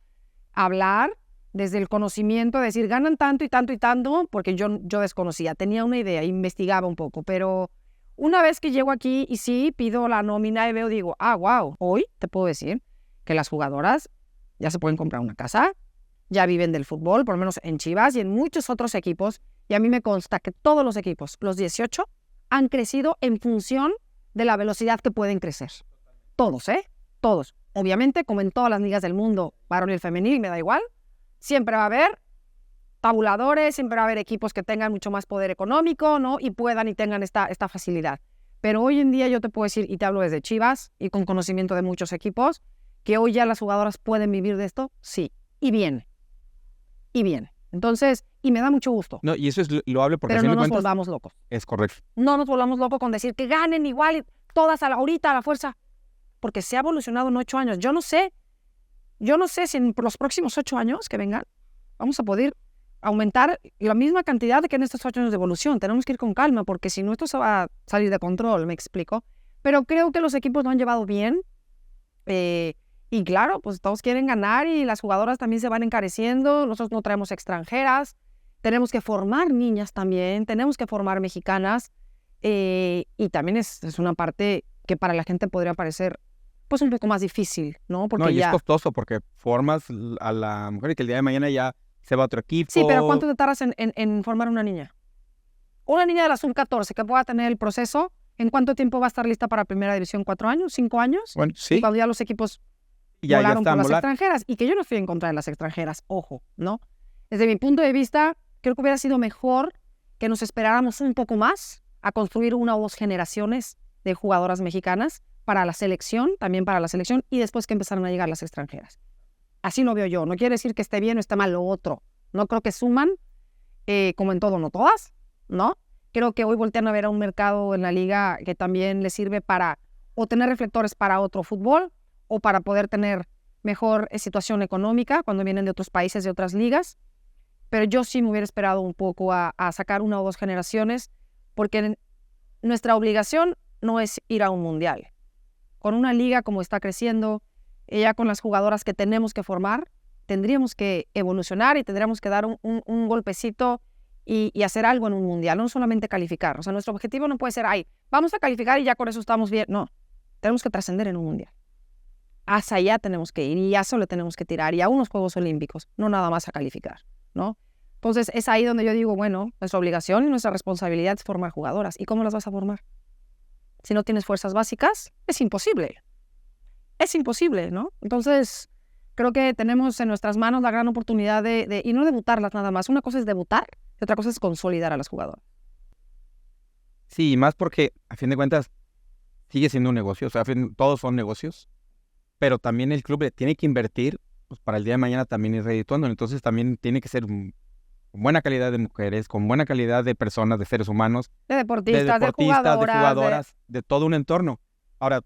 a hablar desde el conocimiento, decir, ganan tanto y tanto y tanto, porque yo desconocía, tenía una idea, investigaba un poco, pero una vez que llego aquí y sí, pido la nómina y veo, digo, wow, hoy te puedo decir que las jugadoras ya se pueden comprar una casa, ya viven del fútbol, por lo menos en Chivas y en muchos otros equipos, y a mí me consta que todos los equipos, los 18, han crecido en función de la velocidad que pueden crecer. Todos, Todos. Obviamente, como en todas las ligas del mundo, varonil y femenil, me da igual, siempre va a haber tabuladores, siempre va a haber equipos que tengan mucho más poder económico, ¿no? Y puedan y tengan esta facilidad. Pero hoy en día yo te puedo decir, y te hablo desde Chivas, y con conocimiento de muchos equipos, que hoy ya las jugadoras pueden vivir de esto, sí, y bien. Y bien. Entonces, y me da mucho gusto. No, y eso es loable porque pero a fin no de nos cuentas volvamos locos. es correcto. No nos volvamos locos con decir que ganen igual y todas ahorita a la fuerza. Porque se ha evolucionado en 8 años. Yo no sé si en los próximos 8 años que vengan vamos a poder aumentar la misma cantidad que en estos 8 años de evolución. Tenemos que ir con calma porque si no esto se va a salir de control, me explico. Pero creo que los equipos lo han llevado bien. Y claro, pues todos quieren ganar y las jugadoras también se van encareciendo. Nosotros no traemos extranjeras. Tenemos que formar niñas también. Tenemos que formar mexicanas. Y también es una parte que para la gente podría parecer pues un poco más difícil, ¿no? Porque No, y ya... es costoso porque formas a la mujer y que el día de mañana ya se va a otro equipo. Sí, pero ¿cuánto te tardas en formar una niña? Una niña de la sub-14 que pueda tener el proceso, ¿en cuánto tiempo va a estar lista para primera división? ¿4 años? ¿5 años? Bueno, sí. Y cuando ya los equipos ya volaron por las volar. extranjeras. Y que yo no estoy en contra de las extranjeras, ojo, ¿no? Desde mi punto de vista, creo que hubiera sido mejor que nos esperáramos un poco más a construir 1 o 2 generaciones de jugadoras mexicanas para la selección, también para la selección, y después que empezaron a llegar las extranjeras. Así lo veo yo. No quiere decir que esté bien o esté mal lo otro. No creo que suman, como en todo, no todas, ¿no? Creo que hoy voltean a ver a un mercado en la liga que también les sirve para o tener reflectores para otro fútbol o para poder tener mejor situación económica cuando vienen de otros países, de otras ligas. Pero yo sí me hubiera esperado un poco a sacar 1 o 2 generaciones, porque nuestra obligación no es ir a un mundial. Con una liga como está creciendo, ya con las jugadoras que tenemos que formar, tendríamos que evolucionar y tendríamos que dar un golpecito y hacer algo en un mundial, no solamente calificar. O sea, nuestro objetivo no puede ser, vamos a calificar y ya con eso estamos bien. No, tenemos que trascender en un mundial. Hacia allá tenemos que ir y ya solo tenemos que tirar y a unos Juegos Olímpicos, no nada más a calificar, ¿no? Entonces es ahí donde yo digo, bueno, nuestra obligación y nuestra responsabilidad es formar jugadoras. ¿Y cómo las vas a formar? Si no tienes fuerzas básicas, es imposible. Es imposible, ¿no? Entonces, creo que tenemos en nuestras manos la gran oportunidad y no debutarlas nada más. Una cosa es debutar y otra cosa es consolidar a las jugadoras. Sí, más porque, a fin de cuentas, sigue siendo un negocio. O sea, todos son negocios. Pero también el club tiene que invertir pues, para el día de mañana también ir redituando. Entonces, también tiene que ser con buena calidad de mujeres, con buena calidad de personas, de seres humanos. De deportistas, de jugadoras, de todo un entorno. Ahora,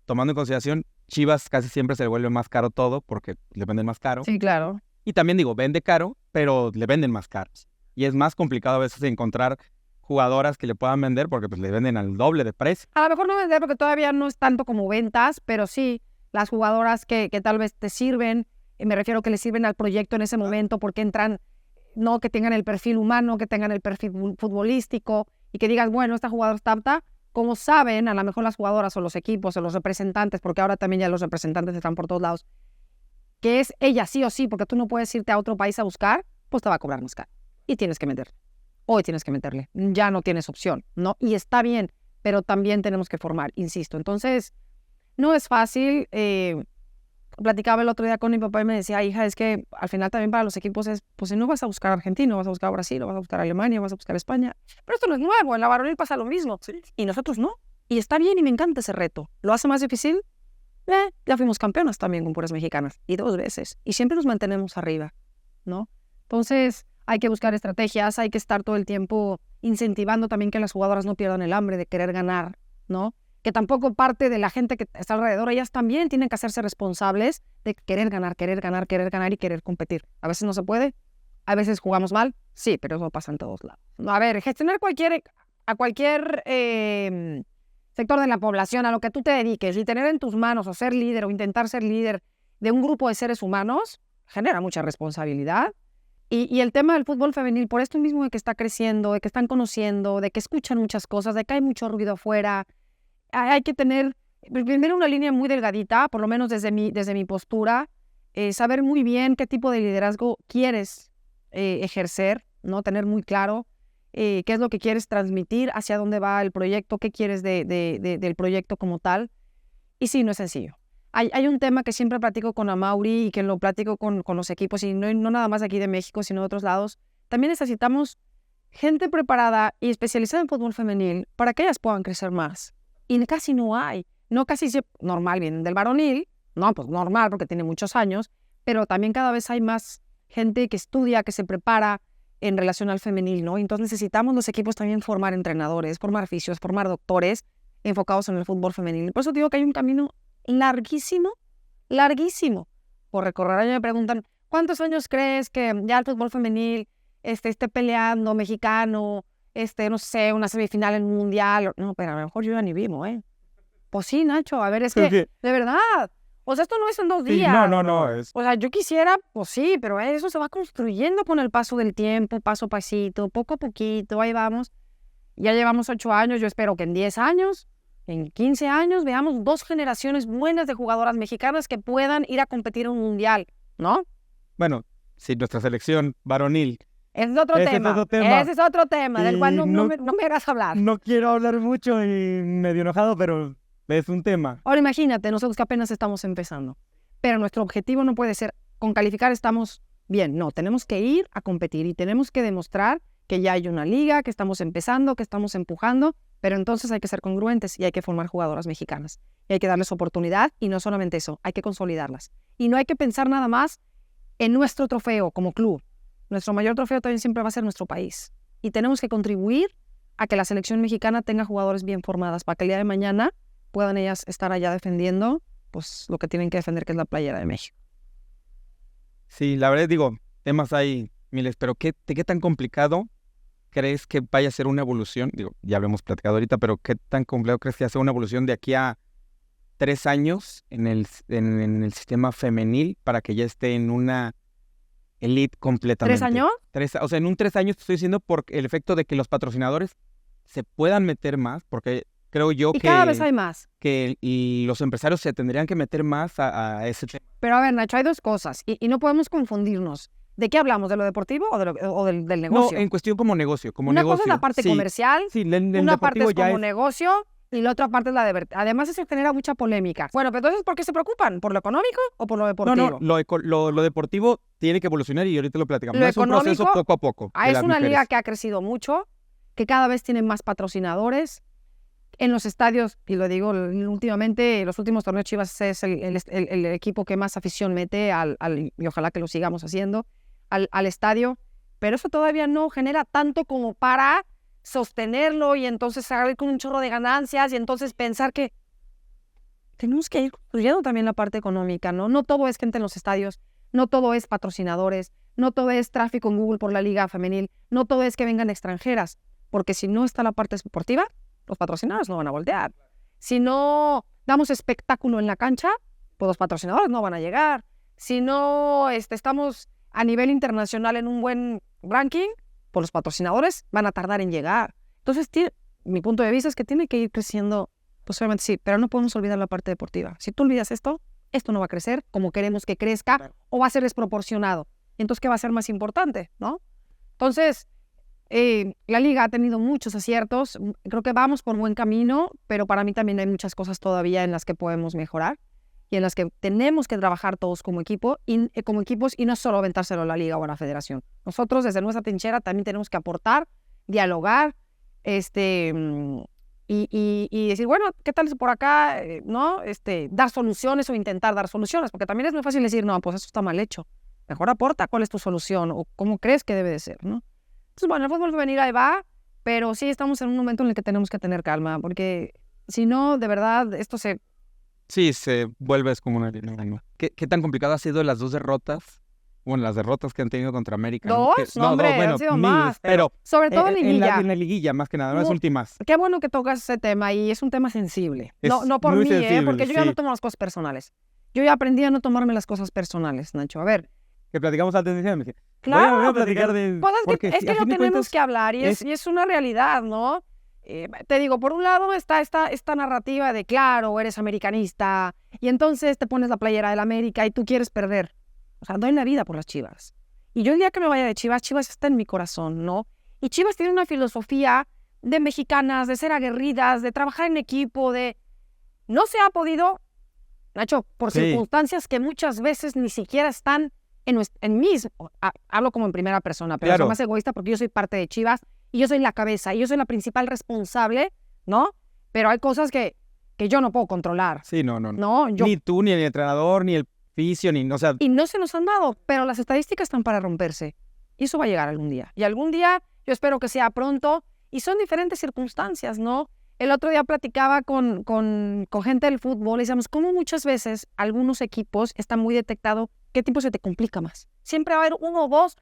tomando en consideración, Chivas casi siempre se le vuelve más caro todo porque le venden más caro. Sí, claro. Y también digo, vende caro, pero le venden más caro. Y es más complicado a veces encontrar jugadoras que le puedan vender porque pues le venden al doble de precio. A lo mejor no vender porque todavía no es tanto como ventas, pero sí las jugadoras que tal vez te sirven, me refiero que le sirven al proyecto en ese momento porque entran, no que tengan el perfil humano, que tengan el perfil futbolístico y que digas, bueno, esta jugadora está apta. Como saben, a lo mejor las jugadoras o los equipos o los representantes, porque ahora también ya los representantes están por todos lados, que es ella sí o sí, porque tú no puedes irte a otro país a buscar, pues te va a cobrar más caro. Y tienes que meterle. Hoy tienes que meterle. Ya no tienes opción, ¿no? Y está bien, pero también tenemos que formar, insisto. Entonces, no es fácil. Platicaba el otro día con mi papá y me decía, hija, es que al final también para los equipos es, pues si no vas a buscar a Argentina, vas a buscar a Brasil, vas a buscar a Alemania, vas a buscar a España. Pero esto no es nuevo, en la varonil pasa lo mismo. Sí. Y nosotros no. Y está bien y me encanta ese reto. ¿Lo hace más difícil? Ya fuimos campeonas también con puras mexicanas. Y 2 veces. Y siempre nos mantenemos arriba, ¿no? Entonces hay que buscar estrategias, hay que estar todo el tiempo incentivando también que las jugadoras no pierdan el hambre de querer ganar, ¿no? Que tampoco parte de la gente que está alrededor, ellas también tienen que hacerse responsables de querer ganar y querer competir. A veces no se puede, a veces jugamos mal, sí, pero eso pasa en todos lados. A ver, gestionar cualquier sector de la población, a lo que tú te dediques, y tener en tus manos o ser líder o intentar ser líder de un grupo de seres humanos, genera mucha responsabilidad. Y el tema del fútbol femenil, por esto mismo de que está creciendo, de que están conociendo, de que escuchan muchas cosas, de que hay mucho ruido afuera, hay que tener primero una línea muy delgadita, por lo menos desde mi postura, saber muy bien qué tipo de liderazgo quieres ejercer, ¿no? Tener muy claro qué es lo que quieres transmitir, hacia dónde va el proyecto, qué quieres del proyecto como tal. Y sí, no es sencillo. Hay un tema que siempre platico con Amaury y que lo platico con los equipos, y no nada más aquí de México, sino de otros lados. También necesitamos gente preparada y especializada en fútbol femenil para que ellas puedan crecer más. Y casi no hay. No casi normal, vienen del varonil. No, pues normal porque tiene muchos años. Pero también cada vez hay más gente que estudia, que se prepara en relación al femenil, ¿no? Entonces necesitamos los equipos también formar entrenadores, formar fisios, formar doctores enfocados en el fútbol femenil. Por eso digo que hay un camino larguísimo por recorrer. A mí me preguntan, ¿cuántos años crees que ya el fútbol femenil esté peleando, mexicano, no sé, una semifinal en un mundial? No, pero a lo mejor yo ya ni vivo, ¿eh? Pues sí, Nacho, a ver, es que, de verdad, o sea, esto no es en 2 días. Sí, no, es... O sea, yo quisiera, pues sí, pero eso se va construyendo con el paso del tiempo, paso a pasito, poco a poquito, ahí vamos. Ya llevamos 8 años, yo espero que en 10 años, en 15 años, veamos 2 generaciones buenas de jugadoras mexicanas que puedan ir a competir en un mundial, ¿no? Bueno, sí, nuestra selección varonil. Ese es otro tema. Ese es otro tema, del cual no me hagas hablar. No quiero hablar mucho y medio enojado, pero es un tema. Ahora imagínate, nosotros que apenas estamos empezando. Pero nuestro objetivo no puede ser, con calificar estamos bien. No, tenemos que ir a competir y tenemos que demostrar que ya hay una liga, que estamos empezando, que estamos empujando. Pero entonces hay que ser congruentes y hay que formar jugadoras mexicanas. Y hay que darles oportunidad, y no solamente eso, hay que consolidarlas. Y no hay que pensar nada más en nuestro trofeo como club. Nuestro mayor trofeo también siempre va a ser nuestro país. Y tenemos que contribuir a que la selección mexicana tenga jugadores bien formadas para que el día de mañana puedan ellas estar allá defendiendo pues lo que tienen que defender, que es la playera de México. Sí, la verdad digo, temas hay miles, pero ¿qué tan complicado crees que vaya a ser una evolución? Digo, ya habremos platicado ahorita, pero ¿qué tan complejo crees que sea una evolución de aquí a 3 años en el sistema femenil para que ya esté en una elite completamente? ¿3 años? O sea, en un 3 años te estoy diciendo por el efecto de que los patrocinadores se puedan meter más, porque creo yo que cada vez hay más. Que los empresarios se tendrían que meter más a ese tema. Pero a ver, Nacho, hay 2 cosas y no podemos confundirnos. ¿De qué hablamos? ¿De lo deportivo o del negocio? No, en cuestión como negocio. Una cosa es la parte comercial, sí, una parte es como negocio y la otra parte es la de verdad. Además, eso genera mucha polémica. Bueno, pero entonces, ¿por qué se preocupan? ¿Por lo económico o por lo deportivo? No, lo deportivo tiene que evolucionar y ahorita lo platicamos. Lo es un proceso poco a poco. Es una liga que ha crecido mucho, que cada vez tiene más patrocinadores. En los estadios, y lo digo últimamente, los últimos torneos Chivas es el equipo que más afición mete y ojalá que lo sigamos haciendo, al estadio, pero eso todavía no genera tanto como para sostenerlo y entonces salir con un chorro de ganancias y entonces pensar que tenemos que ir construyendo también la parte económica, ¿no? No todo es gente en los estadios, no todo es patrocinadores, no todo es tráfico en Google por la liga femenil, no todo es que vengan extranjeras, porque si no está la parte deportiva, los patrocinadores no van a voltear. Si no damos espectáculo en la cancha, pues los patrocinadores no van a llegar. Si no estamos a nivel internacional en un buen ranking, pues los patrocinadores van a tardar en llegar. Entonces, mi punto de vista es que tiene que ir creciendo, pues obviamente sí, pero no podemos olvidar la parte deportiva. Si tú olvidas esto no va a crecer como queremos que crezca o va a ser desproporcionado. Entonces, ¿qué va a ser más importante, no? Entonces, la liga ha tenido muchos aciertos, creo que vamos por buen camino, pero para mí también hay muchas cosas todavía en las que podemos mejorar y en las que tenemos que trabajar todos como equipos y no solo aventárselo a la liga o a la federación. Nosotros desde nuestra trinchera también tenemos que aportar, dialogar, y decir, bueno, ¿qué tal por acá? ¿No? Dar soluciones o intentar dar soluciones, porque también es muy fácil decir, no, pues eso está mal hecho. Mejor aporta cuál es tu solución o cómo crees que debe de ser, ¿no? Entonces, bueno, el fútbol femenil ahí va, pero sí estamos en un momento en el que tenemos que tener calma, porque si no, de verdad, esto Sí, se vuelve como una... ¿Qué tan complicado ha sido las 2 derrotas Bueno, las derrotas que han tenido contra América. ¿Dos? Que, No, hombre, bueno, han sido miles, más. pero Sobre todo en liguilla. en la liguilla, más que nada, no las No, últimas. Qué bueno que tocas ese tema y es un tema sensible. Es No por muy mí, sensible, porque yo ya sí. no tomo las cosas personales. Yo ya aprendí a no tomarme las cosas personales, Nacho. A ver, Que platicamos antes de decirme. claro. Voy a platicar de... Pues porque es sí, que a lo fin de tenemos cuentas, que hablar y es una realidad, ¿no? Te digo, por un lado está esta narrativa de, claro, eres americanista y entonces te pones la playera del América y tú quieres perder. O sea, doy la vida por las Chivas. Y yo el día que me vaya de Chivas, Chivas está en mi corazón, ¿no? Y Chivas tiene una filosofía de mexicanas, de ser aguerridas, de trabajar en equipo, de... No se ha podido, Nacho, por Sí. circunstancias que muchas veces ni siquiera están en mí. Hablo como en primera persona, pero Claro. soy más egoísta porque yo soy parte de Chivas y yo soy la cabeza y yo soy la principal responsable, ¿no? Pero hay cosas que yo no puedo controlar, Sí, no. ¿no? Ni tú, ni el entrenador, ni el fisio, ni... O sea, Y no se nos han dado, pero las estadísticas están para romperse. Y eso va a llegar algún día. Y algún día, yo espero que sea pronto, y son diferentes circunstancias, ¿no? El otro día platicaba con gente del fútbol y decíamos, cómo muchas veces algunos equipos están muy detectados, ¿qué tipo se te complica más? Siempre va a haber uno o dos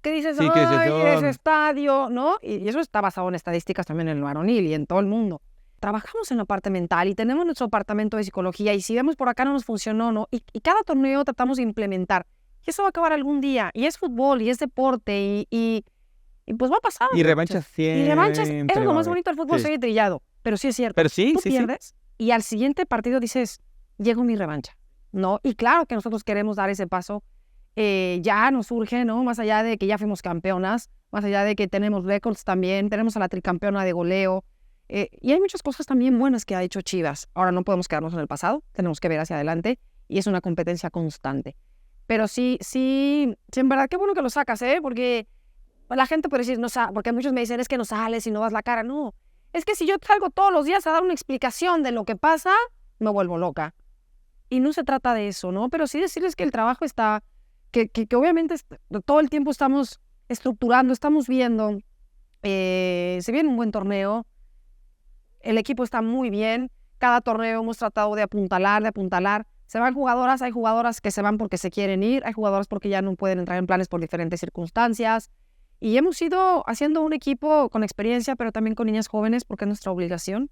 que dices, Sí, que dices, ay, "Oh". ese estadio, ¿no? Y eso está basado en estadísticas también en el varonil y en todo el mundo. Trabajamos en la parte mental y tenemos nuestro departamento de psicología y si vemos por acá no nos funcionó, ¿no? Y cada torneo tratamos de implementar. Y eso va a acabar algún día. Y es fútbol y es deporte y pues va a pasar. Y revanchas siempre. Y revanchas, eso es lo va a más haber. bonito del fútbol, Sí. soy trillado. Pero sí es cierto. Pero sí, Tú sí, sí. pierdes y al siguiente partido dices, llegó mi revancha, ¿no? Y claro que nosotros queremos dar ese paso. Ya nos surge, ¿no? Más allá de que ya fuimos campeonas, más allá de que tenemos récords también, tenemos a la tricampeona de goleo. Y hay muchas cosas también buenas que ha hecho Chivas. Ahora no podemos quedarnos en el pasado, tenemos que ver hacia adelante y es una competencia constante. Pero sí, en verdad, qué bueno que lo sacas, ¿eh? Porque la gente puede decir, porque muchos me dicen, es que no sales y no das la cara. No, es que si yo salgo todos los días a dar una explicación de lo que pasa, me vuelvo loca. Y no se trata de eso, ¿no? Pero sí decirles que el trabajo está, que obviamente todo el tiempo estamos estructurando, estamos viendo, se viene un buen torneo, el equipo está muy bien, cada torneo hemos tratado de apuntalar, se van jugadoras, hay jugadoras que se van porque se quieren ir, hay jugadoras porque ya no pueden entrar en planes por diferentes circunstancias, y hemos ido haciendo un equipo con experiencia, pero también con niñas jóvenes, porque es nuestra obligación,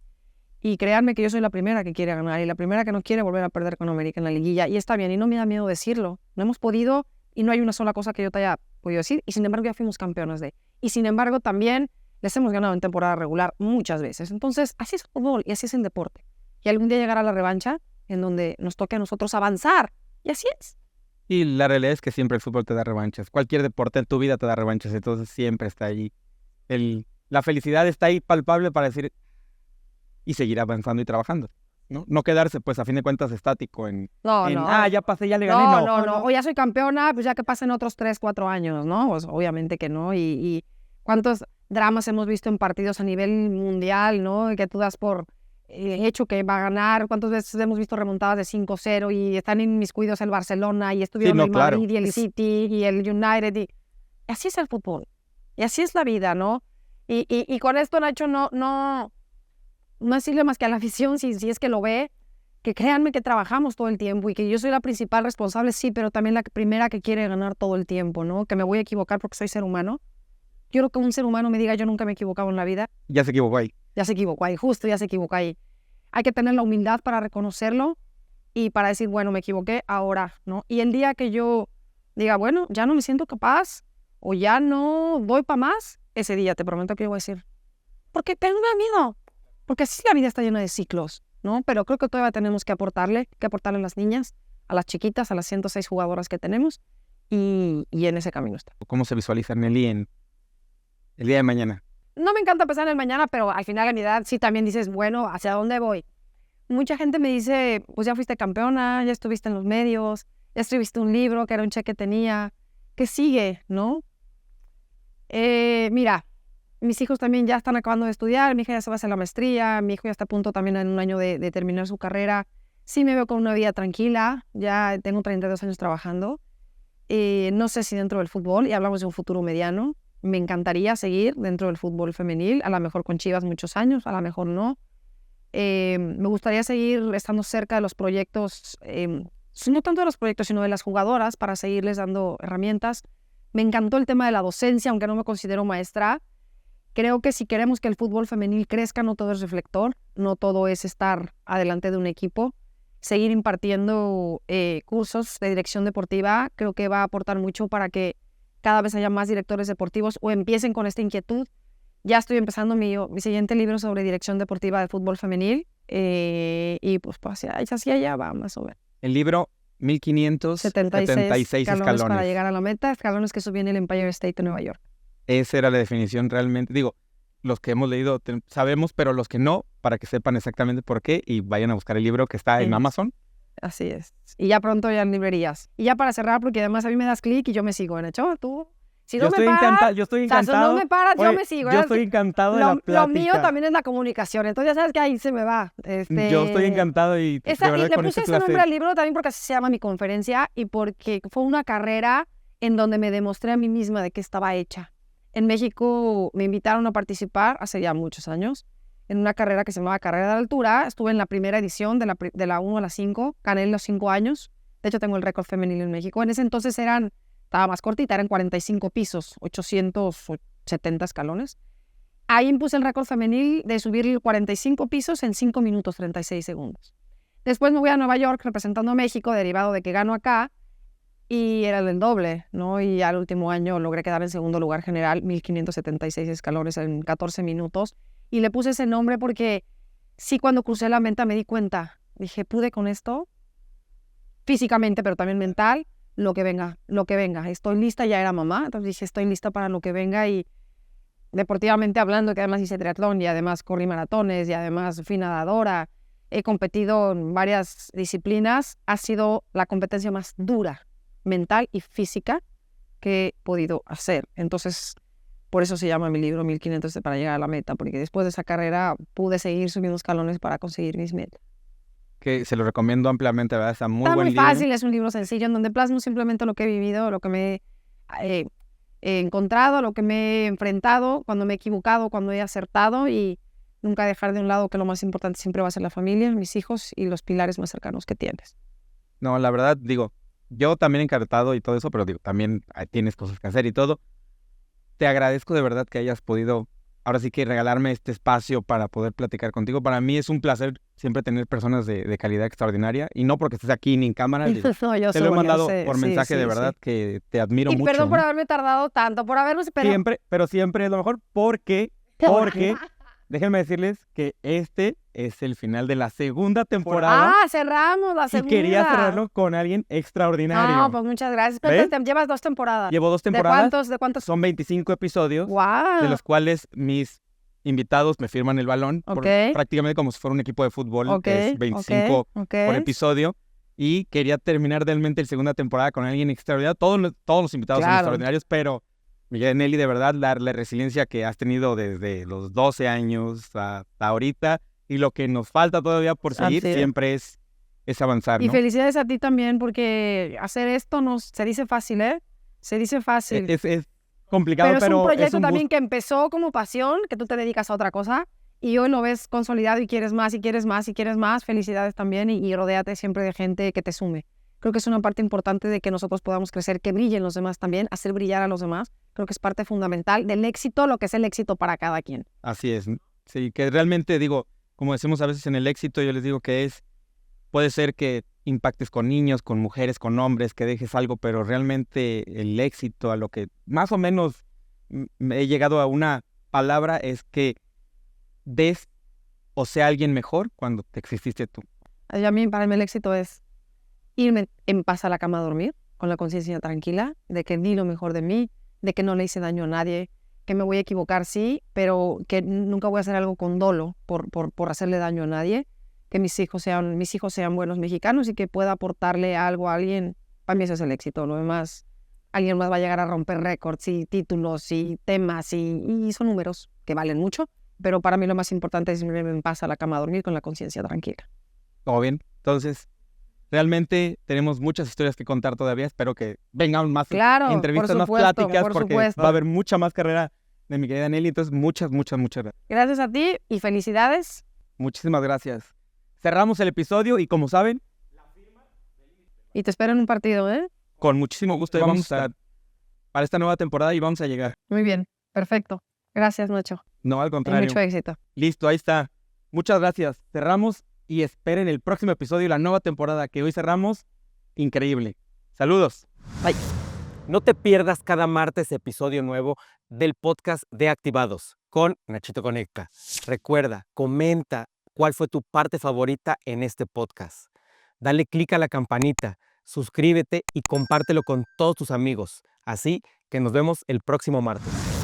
y créanme que yo soy la primera que quiere ganar, y la primera que no quiere volver a perder con América en la liguilla, y está bien, y no me da miedo decirlo, no hemos podido, y no hay una sola cosa que yo te haya podido decir, y sin embargo ya fuimos campeonas y sin embargo también les hemos ganado en temporada regular muchas veces. Entonces, así es el fútbol y así es el deporte. Y algún día llegará la revancha en donde nos toque a nosotros avanzar. Y así es. Y la realidad es que siempre el fútbol te da revanchas. Cualquier deporte en tu vida te da revanchas, entonces siempre está ahí. La felicidad está ahí palpable para decir y seguir avanzando y trabajando, ¿no? No quedarse, pues, a fin de cuentas, estático en No. ya pasé, ya le gané. No. O ya soy campeona, pues ya que pasen otros 3, 4 años, ¿no? Pues obviamente que no. Y cuántos dramas hemos visto en partidos a nivel mundial, ¿no? Que tú das por hecho que va a ganar. ¿Cuántas veces hemos visto remontadas de 5-0 y están inmiscuidos el Barcelona y estuvieron el Madrid y el City y el United? Y así es el fútbol. Y así es la vida, ¿no? Y con esto, Nacho, no decirle más que a la afición, si es que lo ve, que créanme que trabajamos todo el tiempo y que yo soy la principal responsable, sí, pero también la primera que quiere ganar todo el tiempo, ¿no? Que me voy a equivocar porque soy ser humano. Yo creo que un ser humano me diga yo nunca me he equivocado en la vida. Ya se equivocó ahí. Ya se equivocó ahí, justo ya se equivocó ahí. Hay que tener la humildad para reconocerlo y para decir, bueno, me equivoqué ahora, ¿no? Y el día que yo diga, bueno, ya no me siento capaz o ya no doy para más, ese día te prometo que yo voy a decir, porque tengo miedo, porque así la vida está llena de ciclos, ¿no? Pero creo que todavía tenemos que aportarle a las niñas, a las chiquitas, a las 106 jugadoras que tenemos y en ese camino está. ¿Cómo se visualiza Nelly en el día de mañana? No me encanta pensar en el mañana, pero al final de mi edad sí también dices, bueno, ¿hacia dónde voy? Mucha gente me dice, pues ya fuiste campeona, ya estuviste en los medios, ya escribiste un libro, que era un cheque que tenía. ¿Qué sigue, no? Mira, mis hijos también ya están acabando de estudiar, mi hija ya se va a hacer la maestría, mi hijo ya está a punto también en un año de terminar su carrera. Sí me veo con una vida tranquila, ya tengo 32 años trabajando. No sé si dentro del fútbol, y hablamos de un futuro mediano. Me encantaría seguir dentro del fútbol femenil, a lo mejor con Chivas muchos años, a lo mejor no. Me gustaría seguir estando cerca de los proyectos no tanto de los proyectos, sino de las jugadoras para seguirles dando herramientas. Me encantó el tema de la docencia, aunque no me considero maestra. Creo que si queremos que el fútbol femenil crezca, no todo es reflector, no todo es estar adelante de un equipo. Seguir impartiendo cursos de dirección deportiva creo que va a aportar mucho para que cada vez haya más directores deportivos o empiecen con esta inquietud. Ya estoy empezando mi siguiente libro sobre dirección deportiva de fútbol femenil y pues hacia allá va más o menos. El libro 1576 escalones. Para llegar a la meta, escalones que subí en el Empire State de Nueva York. Esa era la definición realmente. Digo, los que hemos leído sabemos, pero los que no, para que sepan exactamente por qué y vayan a buscar el libro que está en Amazon. Así es. Y ya pronto ya en librerías. Y ya para cerrar, porque además a mí me das clic y yo me sigo, ¿no? Tú, si no me paras, yo estoy encantado. O sea, si no me paras, yo me sigo. Yo estoy encantado de la plática. Lo mío también es la comunicación, entonces ya sabes que ahí se me va. Yo estoy encantado y de verdad y le puse ese nombre al libro también porque así se llama mi conferencia y porque fue una carrera en donde me demostré a mí misma de qué estaba hecha. En México me invitaron a participar hace ya muchos años en una carrera que se llamaba Carrera de Altura. Estuve en la primera edición de la 1 a la 5, gané los 5 años. De hecho, tengo el récord femenil en México. En ese entonces estaba más cortita, eran 45 pisos, 870 escalones. Ahí impuse el récord femenil de subir 45 pisos en 5 minutos 36 segundos. Después me voy a Nueva York representando a México, derivado de que gano acá, y era el doble, ¿no? Y al último año logré quedar en segundo lugar general, 1576 escalones en 14 minutos. Y le puse ese nombre porque sí, cuando crucé la meta me di cuenta. Dije, pude con esto, físicamente, pero también mental, lo que venga. Estoy lista, ya era mamá, entonces dije, estoy lista para lo que venga. Y deportivamente hablando, que además hice triatlón y además corrí maratones y además fui nadadora, he competido en varias disciplinas, ha sido la competencia más dura, mental y física que he podido hacer. Entonces, por eso se llama mi libro 1500 para llegar a la meta, porque después de esa carrera pude seguir subiendo escalones para conseguir mis metas. Que se lo recomiendo ampliamente, ¿verdad? Está muy buen libro. Está muy fácil, es un libro sencillo en donde plasmo simplemente lo que he vivido, lo que me he encontrado, lo que me he enfrentado, cuando me he equivocado, cuando he acertado y nunca dejar de un lado que lo más importante siempre va a ser la familia, mis hijos y los pilares más cercanos que tienes. No, la verdad, digo, yo también encantado y todo eso, pero digo, también tienes cosas que hacer y todo. Te agradezco de verdad que hayas podido, ahora sí que regalarme este espacio para poder platicar contigo. Para mí es un placer siempre tener personas de calidad extraordinaria y no porque estés aquí ni en cámara. No, te lo he mandado por mensaje, de verdad, que te admiro mucho. Y perdón por haberme tardado tanto, por haberme esperado. Siempre es lo mejor porque déjenme decirles que este es el final de la segunda temporada. Cerramos la segunda. Y quería cerrarlo con alguien extraordinario. No, pues muchas gracias. Entonces, llevas 2 temporadas. Llevo 2 temporadas. ¿De cuántos? Son 25 episodios. Wow. De los cuales mis invitados me firman el balón. Prácticamente como si fuera un equipo de fútbol. Que es 25 por episodio. Y quería terminar realmente la segunda temporada con alguien extraordinario. Todos los invitados son extraordinarios, pero Miguel Nelly, de verdad, la resiliencia que has tenido desde los 12 años hasta ahorita y lo que nos falta todavía por seguir siempre es avanzar, ¿no? Y felicidades a ti también porque hacer esto se dice fácil, ¿eh? Se dice fácil. Es complicado, pero es un proyecto también que empezó como pasión, que tú te dedicas a otra cosa y hoy lo ves consolidado y quieres más y quieres más y quieres más. Felicidades también y rodéate siempre de gente que te sume. Creo que es una parte importante de que nosotros podamos crecer, que brillen los demás también, hacer brillar a los demás. Creo que es parte fundamental del éxito, lo que es el éxito para cada quien. Así es. Sí, que realmente digo, como decimos a veces en el éxito, yo les digo que puede ser que impactes con niños, con mujeres, con hombres, que dejes algo, pero realmente el éxito, a lo que más o menos he llegado a una palabra, es que des o sea alguien mejor cuando te exististe tú. Para mí el éxito es irme en paz a la cama a dormir, con la conciencia tranquila, de que di lo mejor de mí, de que no le hice daño a nadie, que me voy a equivocar, sí, pero que nunca voy a hacer algo con dolo por hacerle daño a nadie, que mis hijos sean buenos mexicanos y que pueda aportarle algo a alguien. Para mí ese es el éxito. Lo demás, alguien más va a llegar a romper récords y títulos y temas y son números que valen mucho, pero para mí lo más importante es irme en paz a la cama a dormir con la conciencia tranquila. Todo bien, entonces realmente tenemos muchas historias que contar todavía. Espero que vengan más entrevistas, más pláticas, porque va a haber mucha más carrera de mi querida Nelly. Entonces, muchas gracias. Gracias a ti y felicidades. Muchísimas gracias. Cerramos el episodio y como saben, Y te espero en un partido, ¿eh? Con muchísimo gusto. Vamos a estar para esta nueva temporada y vamos a llegar. Muy bien, perfecto. Gracias, Nacho. No, al Y contrario. mucho éxito. Listo, ahí está. Muchas gracias. Cerramos y esperen el próximo episodio y la nueva temporada que hoy cerramos. Increíble. Saludos. Bye. No te pierdas cada martes episodio nuevo del podcast de Activados con Nachito Conecta. Recuerda, comenta cuál fue tu parte favorita en este podcast. Dale click a la campanita, suscríbete y compártelo con todos tus amigos. Así que nos vemos el próximo martes.